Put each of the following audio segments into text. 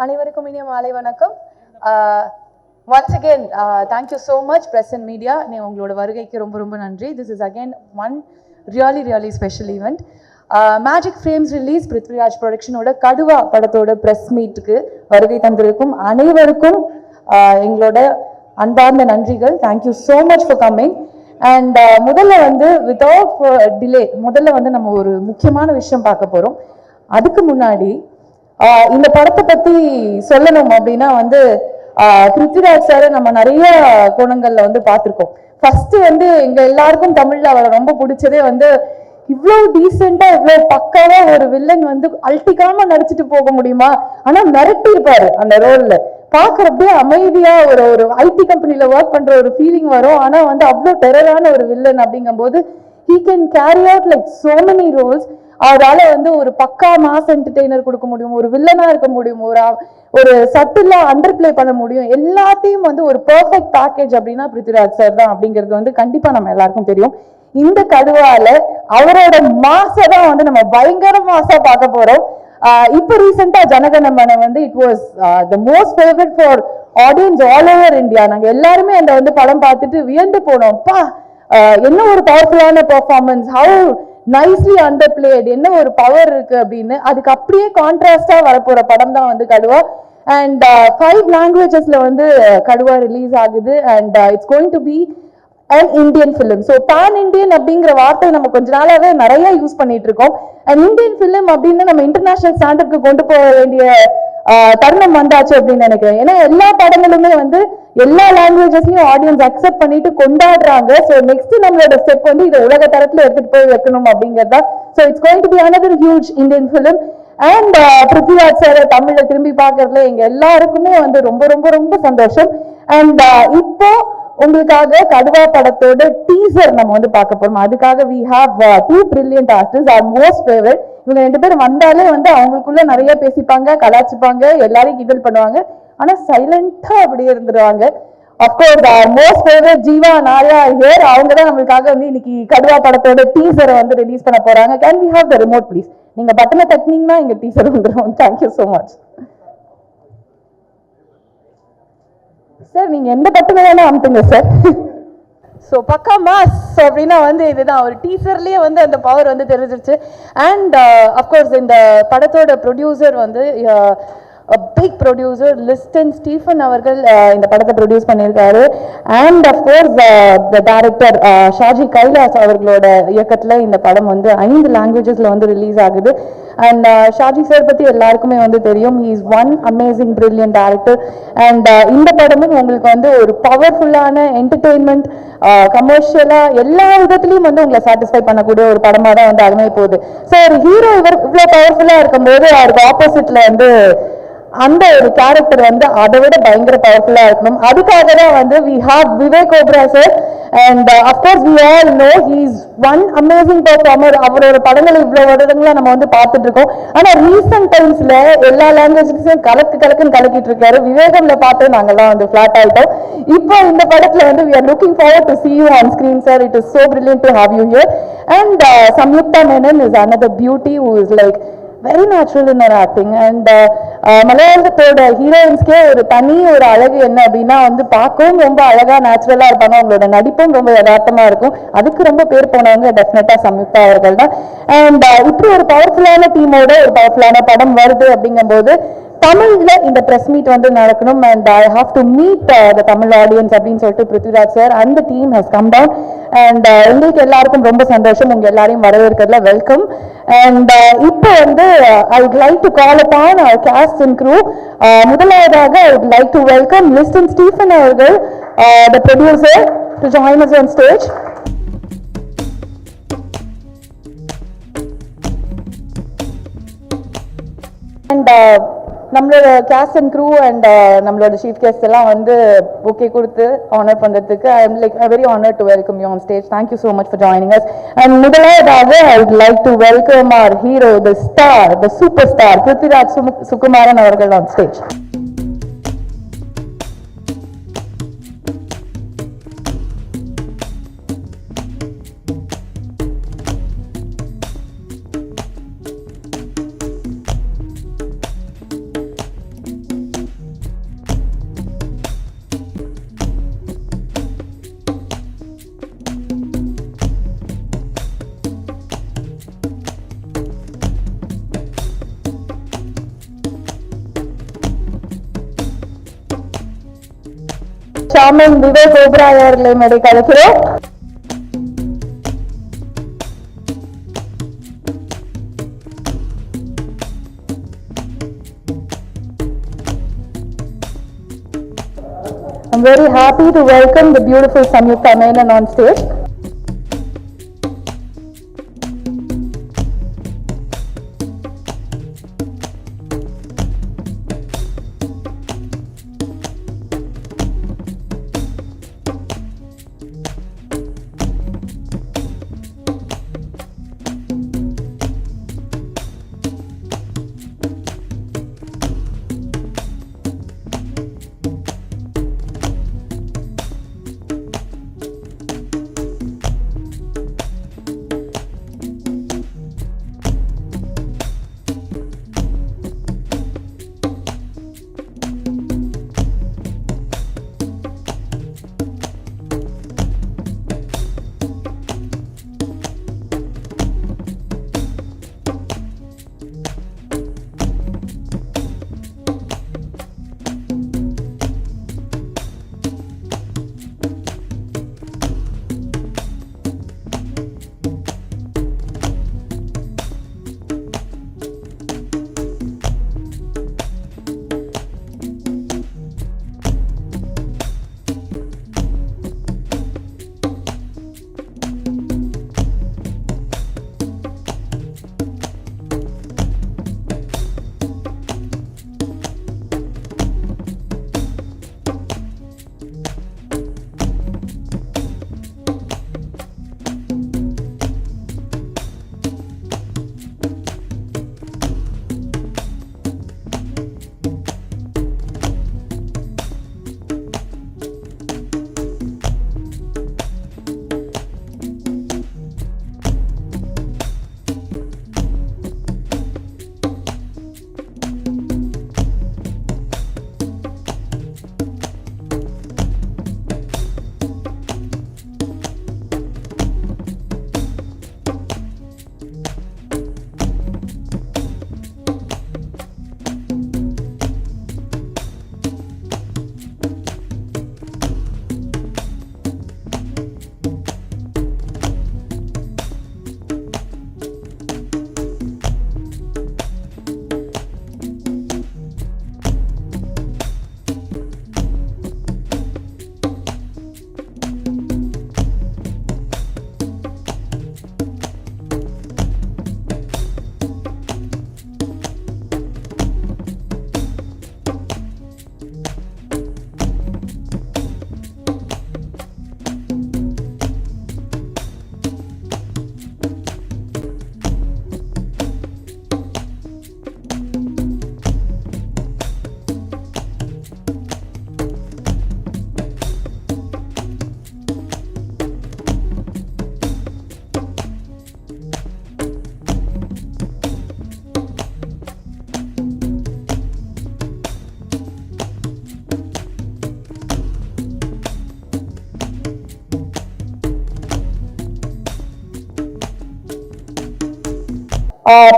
அனைவருக்கும் இனிய மாலை வணக்கம். Once again, thank you so much press and media. உங்களோட வருகைக்கு ரொம்ப ரொம்ப நன்றி. This is again one really special event. Magic Frames release Prithviraj production ஓட கடுவா படத்தோட press meetக்கு வருகை தந்திருக்கும் அனைவருக்கும் எங்களோட அன்பார்ந்த நன்றிகள். Thank you so much for coming. And முதல்ல வந்து without delay முதல்ல வந்து நம்ம ஒரு முக்கியமான விஷயம் பார்க்க போறோம். அதுக்கு முன்னாடி இந்த படத்தை பத்தி சொல்லணும் அப்படின்னா வந்து பிருத்விராஜ் சார் நம்ம நிறைய கோணங்கள்ல வந்து பார்த்திருக்கோம். ஃபர்ஸ்ட் வந்து எங்க எல்லாருக்கும் தமிழ்ல அவரை ரொம்ப பிடிச்சதே வந்து இவ்வளவு டீசெண்டா இவ்வளவு பக்காவா ஒரு வில்லன் வந்து அல்டிக்காம நடிச்சுட்டு போக முடியுமா, ஆனா மிரட்டி இருப்பாரு அந்த ரோல்ல. பாக்குறப்பே அமைதியா ஒரு ஐடி கம்பெனில ஒர்க் பண்ற ஒரு ஃபீலிங் வரும். ஆனா வந்து அவ்வளவு டெரரான ஒரு வில்லன் அப்படிங்கும் போது he can carry out like so many roles. அவரால வந்து ஒரு பக்கா மாஸ் என்டர்டெய்னர் கொடுக்க முடியும், ஒரு வில்லனா இருக்க முடியும், ஒரு சட்டிலா அண்டர் பிளே பண்ண முடியும். எல்லாத்தையும் வந்து ஒரு பெர்ஃபெக்ட் பேக்கேஜ் அப்படின்னா பிருத்விராஜ் சார் தான் அப்படிங்கிறது வந்து கண்டிப்பா நம்ம எல்லாருக்கும் தெரியும். இந்த கடுவால அவரோட மாச தான் வந்து நம்ம பயங்கர மாசா பார்க்க போறோம். இப்ப ரீசெண்டா ஜனகணமன வந்து it was the most favourite for audience all over India. நாங்க எல்லாருமே அந்த வந்து படம் பார்த்துட்டு வியந்து போனோம். என்ன ஒரு பவர்ஃபுல்லான performance, how nicely under played, என்ன ஒரு பவர் இருக்கு அப்படின்னு. அதுக்கு அப்படியே கான்ட்ராஸ்டா வரப்போற படம் தான் வந்து கடுவா. அண்ட் 5 languagesல வந்து கடுவா ரிலீஸ் ஆகுது. And it's going to be an Indian film. So pan Indian அப்படிங்கிற வார்த்தை நம்ம கொஞ்ச நாளாவே நிறைய யூஸ் பண்ணிட்டு இருக்கோம். அண்ட் இந்தியன் ஃபிலிம் அப்படின்னு நம்ம இன்டர்நேஷனல் ஸ்டாண்டர்டுக்கு கொண்டு போக வேண்டிய தருணம் வந்தாச்சு அப்படின்னு நினைக்கிறேன். ஏன்னா எல்லா படங்களுமே வந்து எல்லா லாங்குவேஜஸ்லயும் ஆடியன்ஸ் அக்செப்ட் பண்ணிட்டு கொண்டாடுறாங்க. ஸோ நெக்ஸ்ட் நம்மளோட ஸ்டெப் வந்து இதை உலக தரத்துல எடுத்துட்டு போய் வைக்கணும் அப்படிங்கிறதா. So it's going to be another huge Indian film. And Prithviraj sir தமிழ்ல திரும்பி பார்க்கறதுல எங்க எல்லாருக்குமே வந்து ரொம்ப சந்தோஷம். அண்ட் இப்போ உங்களுக்காக கடுவா படத்தோட டீசர் நம்ம வந்து பார்க்க போறோம். அதுக்காக we have 2 brilliant artists, our most favorite. இவங்க 2 பேரும் வந்தாலே வந்து அவங்களுக்குள்ள நிறைய பேசிப்பாங்க, கலாச்சிப்பாங்க, எல்லாரையும் கிண்டல் பண்ணுவாங்க. ஆனா சைலண்டா அப்படியே இருந்துருவாங்க. Of course our most favorite Jeeva நாயா here. அவங்க தான் நம்மளுக்காக வந்து இன்னைக்கு கடுவா படத்தோட டீசரை வந்து ரிலீஸ் பண்ண போறாங்க. Can we have the remote please? நீங்க பட்டனை தட்டினீங்கன்னா இங்க டீசர் வந்துடும். Thank you so much. Sir நீங்க எந்த பட்டனை வேணா அமுத்துங்க சார். ஸோ பக்கா மாஸ் அப்படின்னா வந்து இதுதான், ஒரு டீசர்லயே வந்து அந்த பவர் வந்து தெரிஞ்சிருச்சு. அண்ட் அஃப்கோர்ஸ் இந்த படத்தோட ப்ரொடியூசர் வந்து பிக் ப்ரொடியூசர் லிஸ்டன் ஸ்டீஃபன் அவர்கள் இந்த படத்தை ப்ரொடியூஸ் பண்ணியிருக்காரு. And of course the director Shaji Kailas அவர்களோட இயக்கத்தில் இந்த படம் வந்து 5 languagesல வந்து ரிலீஸ் ஆகுது. அண்ட் ஷாஜி சார் பற்றி எல்லாருக்குமே வந்து தெரியும். He is one amazing brilliant director. And இந்த படமும் உங்களுக்கு வந்து ஒரு பவர்ஃபுல்லான என்டர்டெயின்மெண்ட், கமர்ஷியலா எல்லா விதத்துலையும் வந்து உங்களை சாட்டிஸ்ஃபை பண்ணக்கூடிய ஒரு படமாக தான் வந்து அகமை போகுது. ஸோ ஒரு ஹீரோ இவ்வளோ பவர்ஃபுல்லாக இருக்கும்போது அவருக்கு ஆப்போசிட்ல வந்து அந்த ஒரு கேரக்டர் வந்து அதை விட பயங்கர பவர்ஃபுல்லா இருக்கணும். அதுக்காக தான் வந்து we have Vivek Oberoi sir. And of course we all know he is one amazing performer. அவரோட படங்களை இவ்வளவு வருடங்களா நம்ம வந்து பார்த்துட்டு இருக்கோம். ஆனா ரீசன்ட் டைம்ஸ்ல எல்லா லாங்குவேஜ்லயும் கலக்குன்னு கலக்கிட்டு இருக்காரு. விவேகம்ல பார்த்து நாங்கெல்லாம் வந்து ஃபிளாட் ஆயிட்டோம். இப்போ இந்த படத்துல வந்து we are looking forward to see you on screen sir. It is so brilliant to have you here. And Samyuktha Menon is another beauty who is like very natural in her acting. And மலையாளத்தோட ஹீரோயின்ஸ்க்கே ஒரு தனி ஒரு அழகு என்ன அப்படின்னா வந்து பார்க்கவும் ரொம்ப அழகா நேச்சுரலா இருப்பாங்க. அவங்களோட நடிப்பும் ரொம்ப யதார்த்தமா இருக்கும். அதுக்கு ரொம்ப பேர் போனவங்க டெஃபினட்டா சம்யுக்தா அவர்கள் தான். அண்ட் இப்படி ஒரு பவர்ஃபுல்லான டீமோட ஒரு பவர்ஃபுல்லான படம் வருது அப்படிங்கும்போது தமிழ்ல இந்த பிரஸ் மீட் வந்து நடக்கணும். And I have to meet the Tamil audience அப்படின்னு சொல்லிட்டு Prithviraj sir and team has come down. And எங்களுக்கு எல்லாருக்கும் ரொம்ப சந்தோஷம் உங்க எல்லாரையும் வரவேற்கிறதுல. வெல்கம். அண்ட் இப்போ வந்து ஐ would like to call upon our cast and crew. முதலாவதாக I would like to welcome listen Stephen அவர்கள், the producer, to join us on stage. And நம்மளோட கேஸ்ட் அண்ட் க்ரூ அண்ட் நம்மளோட சீஃப் கெஸ்ட் எல்லாம் வந்து okay கொடுத்து honour பண்றதுக்கு I am like very honour to welcome you on stage. Thank you so much for joining us. And முதலாவதாக I would like to welcome our hero, the star, the super star Prithviraj Sukumaran அவர்கள் on stage. chairman Vivek Oberoi அவர்களை மேடைக்கு அழைக்கிறோம். I'm very happy to welcome the beautiful Samyuktha Menon on stage.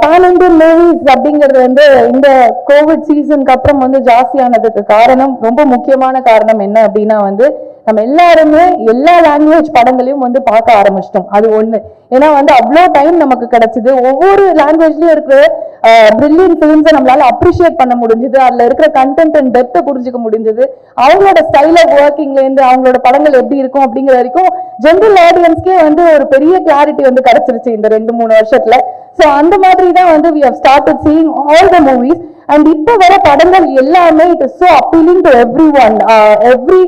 Pan Indian movies அப்படிங்கிறது வந்து இந்த Covid சீசனுக்கு அப்புறம் வந்து ஜாஸ்தியானதுக்கு காரணம், ரொம்ப முக்கியமான காரணம் என்ன அப்படின்னா வந்து நம்ம எல்லாருமே எல்லா லாங்குவேஜ் படங்களையும் வந்து பார்க்க ஆரம்பிச்சிட்டோம். அது ஒண்ணு. ஏன்னா வந்து அவ்வளோ டைம் நமக்கு கிடைச்சது. ஒவ்வொரு லாங்குவேஜ்லயும் இருக்கிற பிரில்லியன்ட் ஃபிலிம்ஸை நம்மளால அப்ரிஷியேட் பண்ண முடிஞ்சது. அதுல இருக்கிற கண்டென்ட் அண்ட் டெப்த்தை புரிஞ்சுக்க முடிஞ்சது. அவங்களோட ஸ்டைல் ஆஃப் ஒர்க்கிங்ல இருந்து அவங்களோட படங்கள் எப்படி இருக்கும் அப்படிங்கிற வரைக்கும் ஜென்ரல் ஆடியன்ஸ்க்கே வந்து ஒரு பெரிய கிளாரிட்டி வந்து கிடைச்சிருச்சு இந்த 2-3 வருஷத்துல. ஸோ அந்த மாதிரி தான் வந்து we have started seeing all the movies. and இப்போ வர படங்கள் எல்லாமே it is so appealing to everyone. every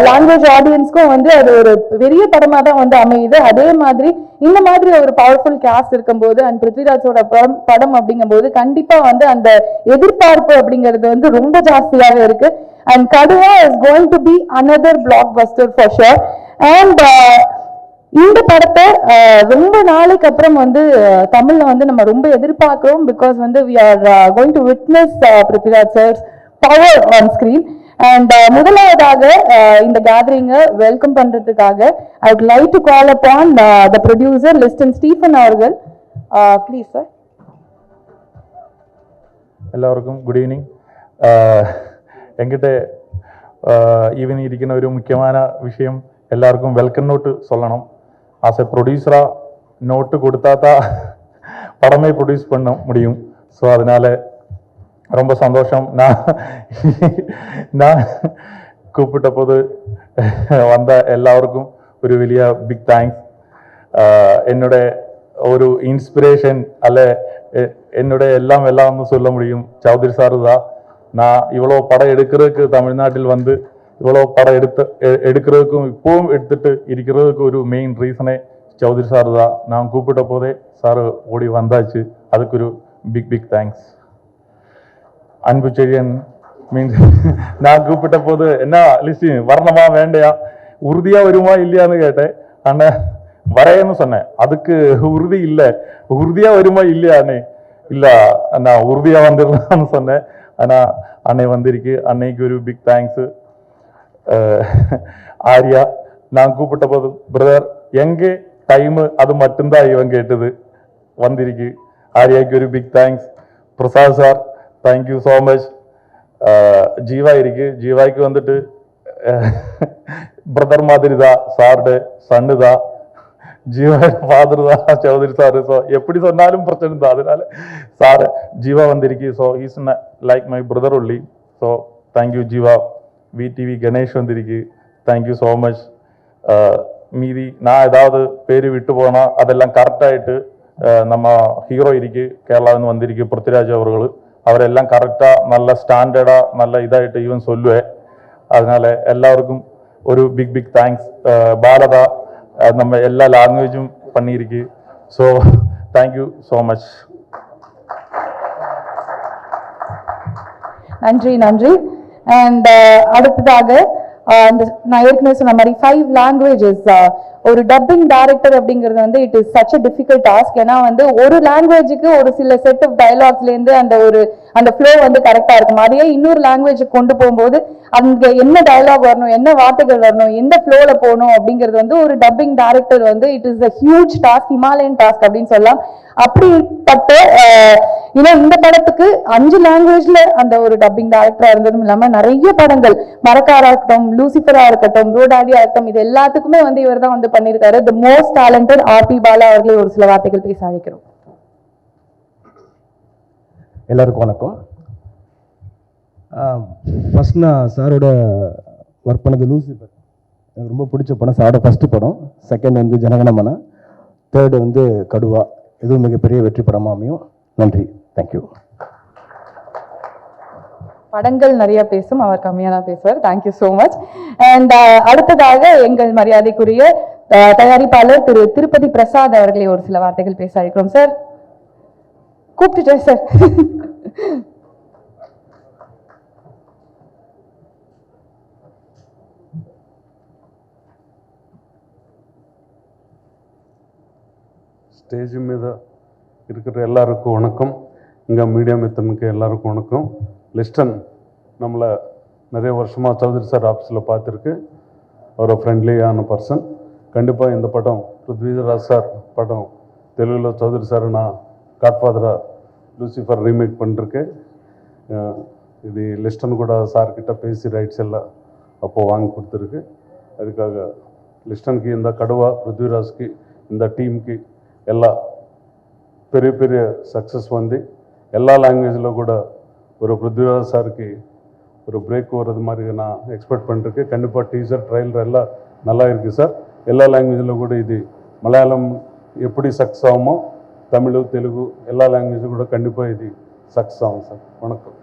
language ஆடியன்ஸ்க்கும் வந்து அது ஒரு பெரிய படமா தான் வந்து அமையுது. அதே மாதிரி இந்த மாதிரி ஒரு பவர்ஃபுல் கேஸ்ட் இருக்கும்போது அண்ட் பிருத்விராஜோட படம் அப்படிங்கும்போது கண்டிப்பா வந்து அந்த எதிர்பார்ப்பு அப்படிங்கிறது வந்து ரொம்ப ஜாஸ்தியாவே இருக்கு. And Kaduva is going to be another blockbuster for sure. And இந்த படத்தை ரொம்ப நாளைக்கு அப்புறம் வந்து தமிழ்ல வந்து நம்ம ரொம்ப எதிர்பார்க்கிறோம். பிகாஸ் வந்து we are going to witness Prithviraj sir's power on screen. And முதலாவதாக இந்த கேதரிங்கை வெல்கம் பண்றதுக்காக I would like to call upon the producer Listin Stephen அவர்கள். Please sir. எல்லாருக்கும் குட் ஈவினிங். என்கிட்ட ஈவன் இருக்கிற ஒரு முக்கியமான விஷயம் எல்லாருக்கும் வெல்கம் நோட்டு சொல்லணும். ஆஸ் எ ப்ரொடியூசராக நோட்டு கொடுத்தா தான் படமே ப்ரொடியூஸ் பண்ண முடியும். ஸோ அதனால ரொம்ப சந்தோஷம். நான் கூப்பிட்ட போது வந்த எல்லாருக்கும் ஒரு வெளிய பிக் தேங்க்ஸ். என்னோட ஒரு இன்ஸ்பிரேஷன் அல்ல என்னோட எல்லாம்னு சொல்ல முடியும் சௌத்ரி சார் தான். நான் இவ்வளோ படம் எடுக்கிறதுக்கு தமிழ்நாட்டில் வந்து இவ்வளோ படம் எடுக்கிறதுக்கும் இப்போவும் எடுத்துட்டு இருக்கிறதுக்கு ஒரு மெயின் ரீசனே சௌத்ரி சார் தான். நான் கூப்பிட்ட போதே சார் ஓடி வந்தாச்சு. அதுக்கு ஒரு பிக் தேங்க்ஸ். அன்பு செழியன் மீன்ஸ் நான் கூப்பிட்ட போது என்ன லிஸ்ட் வரணுமா வேண்டையா உறுதியா வருமா இல்லையான்னு கேட்டேன். ஆனா வரையன்னு சொன்னேன். அதுக்கு உறுதி இல்லை. உறுதியா வருமா இல்லையானே இல்ல நான் உறுதியா வந்துடலாம்னு சொன்னேன். ஆனா அன்னை வந்திருக்கு. அன்னைக்கு ஒரு பிக் தேங்க்ஸ். ஆர்யா நான் கூப்பிட்ட போது பிரதர் எங்கே டைமு அது மட்டும்தான் இவன் கேட்டது வந்திருக்கு. ஆர்யாக்கு ஒரு big thanks. Prasad sir thank you so much. Jeeva இருக்கு. ஜீவாய்க்கு வந்துட்டு பிரதர் மாதிரி தான். சார்டு சன்னு தான். ஜீவாயோட ஃபாதர் தான் சௌத்ரி சார். ஸோ எப்படி சொன்னாலும் பிரச்சனை தான். அதனால சார் ஜீவா வந்திருக்கு. So is like my brother only. So thank you Jiiva. VTV Ganesh வந்திருக்கு. Thank you so much. மீதி நான் ஏதாவது பேர் விட்டு போனால் அதெல்லாம் கரெக்டாகிட்டு நம்ம ஹீரோ இருக்கு கேரளாவில் வந்திருக்கு பிருத்விராஜ் அவர்கள். அவரெல்லாம் கரெக்டாக நல்ல ஸ்டாண்டர்டாக நல்ல இதாகிட்டு ஈவன் சொல்லுவேன். அதனால எல்லாருக்கும் ஒரு பிக் தேங்க்ஸ். பாரதா நம்ம எல்லா லாங்குவேஜும் பண்ணியிருக்கு. So thank you so much. நன்றி நன்றி. அண்ட் அடுத்ததாக நான் ஏற்கனவே சொன்ன மாதிரி 5 லாங்குவேஜஸ் ஒரு டப்பிங் டைரக்டர் அப்படிங்கிறது வந்து it is such a difficult task. ஏன்னா வந்து ஒரு லாங்குவேஜுக்கு ஒரு சில செட் ஆஃப் டைலாக்ஸ்லேருந்து அந்த ஃப்ளோ வந்து கரெக்டாக இருக்கும். அதையே இன்னொரு லாங்குவேஜுக்கு கொண்டு போகும்போது அங்கே என்ன டைலாக் வரணும், என்ன வார்த்தைகள் வரணும், எந்த ஃப்ளோவில் போகணும் அப்படிங்கிறது வந்து ஒரு டப்பிங் டைரக்டர் வந்து it is a huge task, Himalayan task அப்படின்னு சொல்லலாம். அப்படிப்பட்ட இந்த படத்துக்கு 5 லாங்குவேஜ்ல அந்த ஒரு டப்பிங் டைரக்டரா இருந்ததும் இல்லாம நிறைய படங்கள் மரக்காரா இருக்கட்டும், லூசிஃபரா இருக்கட்டும், ரோடாடியா இருக்கட்டும், இது எல்லாத்துக்குமே வந்து இவர் தான் வந்து பண்ணியிருக்காரு. The most talented RP Bala அவர்களை ஒரு சில வார்த்தைகள் பேச அழைக்கிறோம். எல்லாருக்கும் வணக்கம். ஃபர்ஸ்ட் நான் சாரோட ஒர்க் பண்ணது லூசிஃபர். எனக்கு ரொம்ப பிடிச்ச படம். சாரோட ஃபர்ஸ்ட் படம். செகண்ட் வந்து ஜனகணமன. தேர்டு வந்து கடுவா. இதுவும் மிகப்பெரிய வெற்றி படமாக அமையும். நன்றி. தேங்க்யூ. படங்கள் நிறைய பேசும், அவர் கம்மியாக தான் பேசுவார். Thank you so much. அண்ட் அடுத்ததாக எங்கள் மரியாதைக்குரிய தயாரிப்பாளர் திரு திருப்பதி பிரசாத் அவர்களை ஒரு சில வார்த்தைகள் பேச அழைக்கிறோம். Sir கூப்பிட்டுட்டேன் sir. ஸ்டேஜ் மீது இருக்கிற எல்லாருக்கும் வணக்கம். இங்கே மீடியா மித்தனுக்கு எல்லாருக்கும் வணக்கம். லிஸ்டன் நம்மளை நிறைய வருஷமாக சௌத்ரி சார் ஆஃபீஸில் பார்த்துருக்கு. ஒரு ஃப்ரெண்ட்லியான பர்சன். கண்டிப்பாக இந்த படம் பிருத்விராஜ் சார் படம் தெலுங்கில் சௌத்ரி சார் நான் காட்ஃபாதராக லூசிஃபர் ரீமேக் பண்ணிருக்கேன். இது லிஸ்டன் கூட சார்கிட்ட பேசி ரைட்ஸ் எல்லாம் அப்போது வாங்கி கொடுத்துருக்கு. அதுக்காக லிஸ்டனுக்கு இந்த கடுவா பிருத்விராஜ்க்கு இந்த டீமுக்கு ಎಲ್ಲ பெரிய சக்ஸஸ் வந்து எல்லா லாங்குவேஜில் கூட ஒரு பிருத்விராஜ் சாருக்கு ஒரு பிரேக் வர்றது மாதிரி நான் எக்ஸ்பெக்ட் பண்ணிருக்கேன். கண்டிப்பாக டீசர் ட்ரைலர் எல்லாம் நல்லா இருக்குது சார். எல்லா லாங்குவேஜில் கூட இது மலையாளம் எப்படி சக்ஸஸ் ஆகுமோ தமிழ் தெலுங்கு எல்லா லாங்குவேஜும் கூட கண்டிப்பாக இது சக்ஸஸ் ஆகும் சார். வணக்கம்.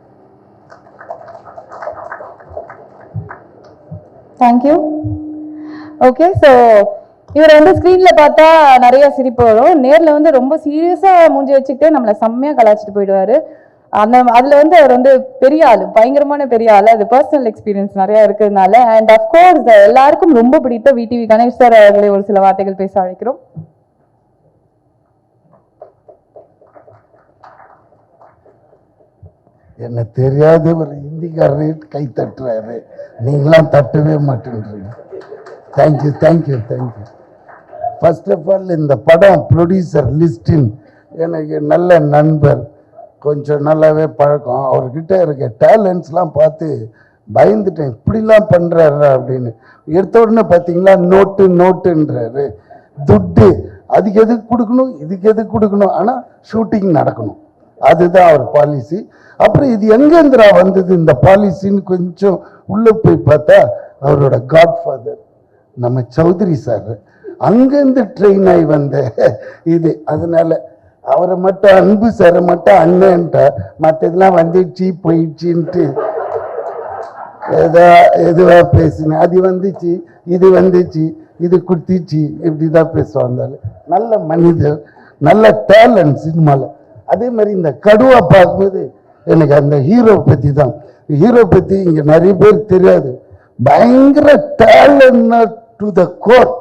தேங்க்யூ. ஓகே, ஸோ இவர் வந்து ஸ்க்ரீன்ல பார்த்தா நிறைய சிரிப்பு வரும். நேர்ல வந்து ரொம்ப சீரியஸா மூஞ்சி வச்சுக்கிட்டு நம்மளை செம்மையா கலாச்சிட்டு போயிடுவாரு. அதுல வந்து அவர் வந்து பெரிய ஆளு, பயங்கரமான பெரிய ஆளு. அது பர்சனல் எக்ஸ்பீரியன்ஸ் நிறைய இருக்கிறதுனால. அண்ட் அப்கோர்ஸ் எல்லாருக்கும் ரொம்ப பிடித்த விடிவி கணேஷ் சார் அவர்களை ஒரு சில வார்த்தைகள் பேச அழைக்கிறோம். என்ன தெரியாத ஒரு ஹிந்திக்காரரே கை தட்டுறாரு, நீங்களாம் தட்டவே மாட்டேன்றீங்க. Thank you thank you thank you. First of all இந்த படம் ப்ரொடியூசர் லிஸ்டின் எனக்கு நல்ல நண்பர், கொஞ்சம் நல்லாவே பழக்கம். அவர்கிட்ட இருக்க டேலண்ட்ஸ்லாம் பார்த்து பயந்துட்டேன், இப்படிலாம் பண்ணுறாரு அப்படின்னு. எடுத்த உடனே பார்த்தீங்களா நோட்டுன்றாரு. துட்டு அதுக்கு எதுக்கு கொடுக்கணும், இதுக்கு எதுக்கு கொடுக்கணும், ஆனால் ஷூட்டிங் நடக்கணும், அதுதான் அவர் பாலிசி. அப்புறம் இது எங்கேந்திரா வந்தது இந்த பாலிசின்னு கொஞ்சம் உள்ளே போய் பார்த்தா அவரோட காட்ஃபாதர் நம்ம சௌத்ரி சார் அங்கேருந்து ட்ரெயின் ஆகி வந்த இது. அதனால அவரை மட்டும் அன்பு சாரை மட்டும் அண்ணன்ட்டா, மற்றதெல்லாம் வந்துச்சு போயிடுச்சின்ட்டு எதுவாக பேசினேன். அது வந்துச்சு, இது வந்துச்சு, இது குத்திச்சு, இப்படிதான் பேசுவாங்க. நல்ல மனிதர், நல்ல டேலண்ட் சினிமாவில். அதே மாதிரி இந்த கடுவா பார்க்கும்போது எனக்கு அந்த ஹீரோ பற்றி தான். ஹீரோ பற்றி இங்கே நிறைய பேர் தெரியாது. பயங்கர டேலண்ட் டு த கோர்.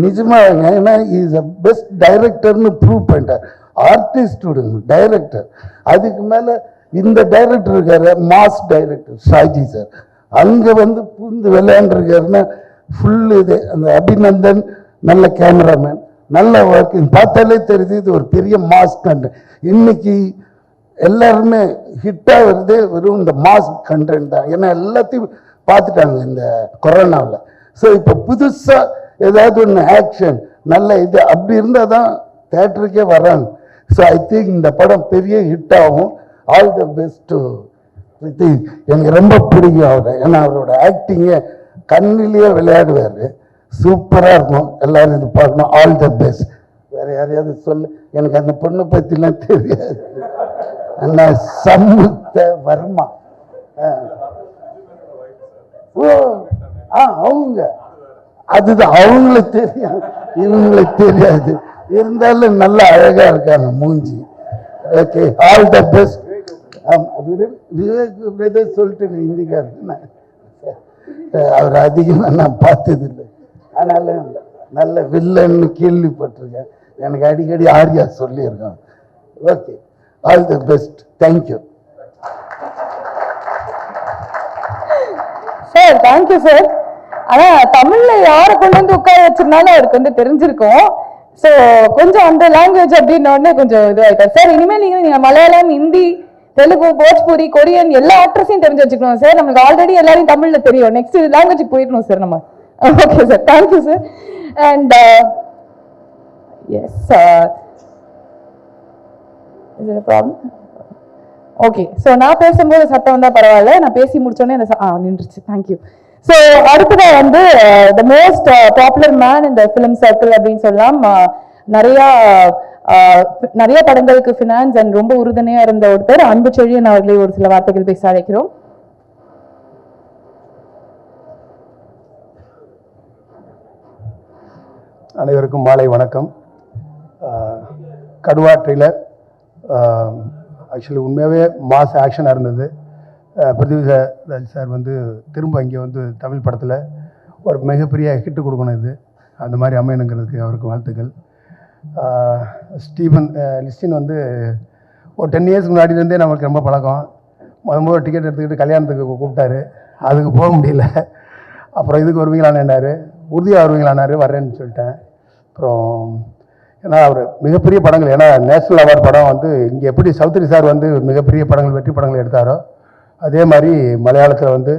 நிஜமாங்க, ஏன்னா இஸ் அ பெஸ்ட் டைரக்டர்னு ப்ரூவ் பண்ணிட்டார். Artist director. அதுக்கு மேலே இந்த டைரக்டர் இருக்காரு, மாஸ் டைரக்டர் ஷாஜி சார். அங்கே வந்து பூந்து விளையாண்டுருக்காருன்னா ஃபுல் இது. அந்த அபிநந்தன் நல்ல கேமராமேன், நல்ல ஒர்க்கிங். பார்த்தாலே தெரியுது இது ஒரு பெரிய மாஸ் கண்டென்ட். இன்னைக்கு எல்லாருமே ஹிட்டாக வருது வெறும் இந்த மாஸ் கண்டென்ட் தான். ஏன்னா எல்லாத்தையும் பார்த்துட்டாங்க இந்த கொரோனாவில். ஸோ இப்போ புதுசாக ஏதாவது ஒன்று ஆக்ஷன் நல்ல இது அப்படி இருந்தால் தான் தேட்டருக்கே வராங்க. ஸோ ஐ திங்க் இந்த படம் பெரிய ஹிட் ஆகும். All the best. எனக்கு ரொம்ப பிடிக்கும் அவரை. ஏன்னா அவரோட ஆக்டிங்கை கண்ணிலேயே விளையாடுவார். சூப்பராக இருக்கும். எல்லாரும் இது பார்க்கணும். All the best. வேறு யாரையாவது சொல்லு, எனக்கு அந்த பொண்ணை பற்றிலாம் தெரியாது. அண்ணா சம்யுக்த வர்மா. ஓ அவங்க அதுதான் அவங்களுக்கு தெரியும், இவங்களுக்கு தெரியாது. இருந்தாலும் நல்லா அழகா இருக்காங்க மூஞ்சி. Okay, all the best. Vivek brother சொல்லிட்டு ஹிந்திக்காரன், அவர் அதிகமாக நான் பார்த்ததில்லை. ஆனாலும் நல்ல வில்லன்னு கேள்விப்பட்டிருக்கேன். எனக்கு அடிக்கடி ஆர்யா சொல்லியிருக்கான். Okay, all the best. Thank you sir. Thank you sir. ஆனால் தமிழில் யாரை கொண்டு வந்து உட்கார வச்சிருந்தாலும் அவருக்கு வந்து தெரிஞ்சிருக்கும். ஸோ கொஞ்சம் அந்த லாங்குவேஜ் அப்படின்னோடனே கொஞ்சம் இதுவாகிட்டார் சார். இனிமேல் நீங்கள் மலையாளம், ஹிந்தி, தெலுங்கு, போஜ்பூரி, கொரியன் எல்லா ஆக்ட்ரஸையும் தெரிஞ்சு வச்சுக்கணும் சார். நமக்கு ஆல்ரெடி எல்லாரையும் தமிழில் தெரியும். நெக்ஸ்ட் லாங்குவேஜ் போயிடணும் சார் நம்ம. Okay sir, thank you sir. And yes, is it problem? Okay, so நான் பேசும்போது சத்தம் வந்தால் பரவாயில்ல, நான் பேசி முடிச்சோடனே அந்த நின்றுச்சு. தேங்க்யூ. ஸோ அடுத்ததாக வந்து த மோஸ்ட் பாப்புலர் மேன் இந்த ஃபிலிம் சர்க்கிள் அப்படின்னு சொல்லலாம். நிறைய படங்களுக்கு ஃபினான்ஸ் அண்ட் ரொம்ப உறுதுணையாக இருந்த ஒருத்தர் அன்பு செழியன் அவர்களை ஒரு சில வார்த்தைகள் பேச அழைக்கிறோம். அனைவருக்கும் மாலை வணக்கம். கடுவா ட்ரெய்லர் ஆக்சுவலி உண்மையாகவே மாஸ் ஆக்ஷனாக இருந்தது. பிருத்திவிராஜ் சார் வந்து திரும்ப இங்கே வந்து தமிழ் படத்தில் ஒரு மிகப்பெரிய ஹிட்டு கொடுக்கணும். இது அந்த மாதிரி அமையணுங்கிறதுக்கு அவருக்கு வாழ்த்துக்கள். லிஸ்டின் வந்து ஒரு 10 இயர்ஸ்க்கு முன்னாடிலேருந்தே நம்மளுக்கு ரொம்ப பழக்கம். முதல் டிக்கெட் எடுத்துக்கிட்டு கல்யாணத்துக்கு கூப்பிட்டாரு. அதுக்கு போக முடியல. அப்புறம் இதுக்கு வருவீங்களான்னாரு, உறுதியாக வருவீங்களான்னாரு. வர்றேன்னு சொல்லிட்டேன். அப்புறம் ஏன்னா அவர் மிகப்பெரிய படங்கள், ஏன்னா நேஷ்னல் அவார்டு படம் வந்து இங்கே எப்படி சௌத்ரி சார் வந்து மிகப்பெரிய படங்கள், வெற்றி படங்கள் எடுத்தாரோ அதே மாதிரி மலையாளத்தில் வந்து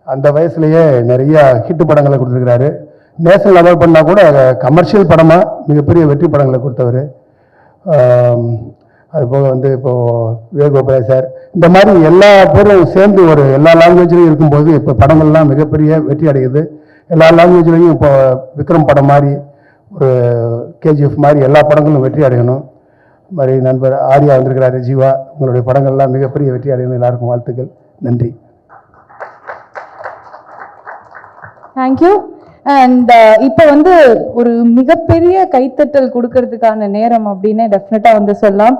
அந்த வயசுலேயே நிறையா ஹிட்டு படங்களை கொடுத்துருக்கிறாரு. நேஷனல் அவார்டு பண்ணால் கூட கமர்ஷியல் படமாக மிகப்பெரிய வெற்றி படங்களை கொடுத்தவர். அதுபோக வந்து இப்போது விவேக் ஓபராய் சார், இந்த மாதிரி எல்லா பேரும் சேர்ந்து ஒரு எல்லா லாங்குவேஜ்லையும் இருக்கும்போது இப்போ படங்கள்லாம் மிகப்பெரிய வெற்றி அடையுது. எல்லா லாங்குவேஜ்லையும் இப்போ விக்ரம் படம் மாதிரி, ஒரு கேஜிஎஃப் மாதிரி எல்லா படங்களும் வெற்றி அடையணும். மாதிரி நண்பர் ஆர்யா வந்திருக்கிறாரு, ஜீவா, உங்களுடைய படங்கள்லாம் மிகப்பெரிய வெற்றி அடையணும். எல்லாருக்கும் வாழ்த்துக்கள். நன்றி. தேங்க்யூ. அண்ட் இப்போ வந்து ஒரு மிகப்பெரிய கைத்தட்டல் கொடுக்கறதுக்கான நேரம் அப்படின்னு டெஃபினட்டாக வந்து சொல்லலாம்.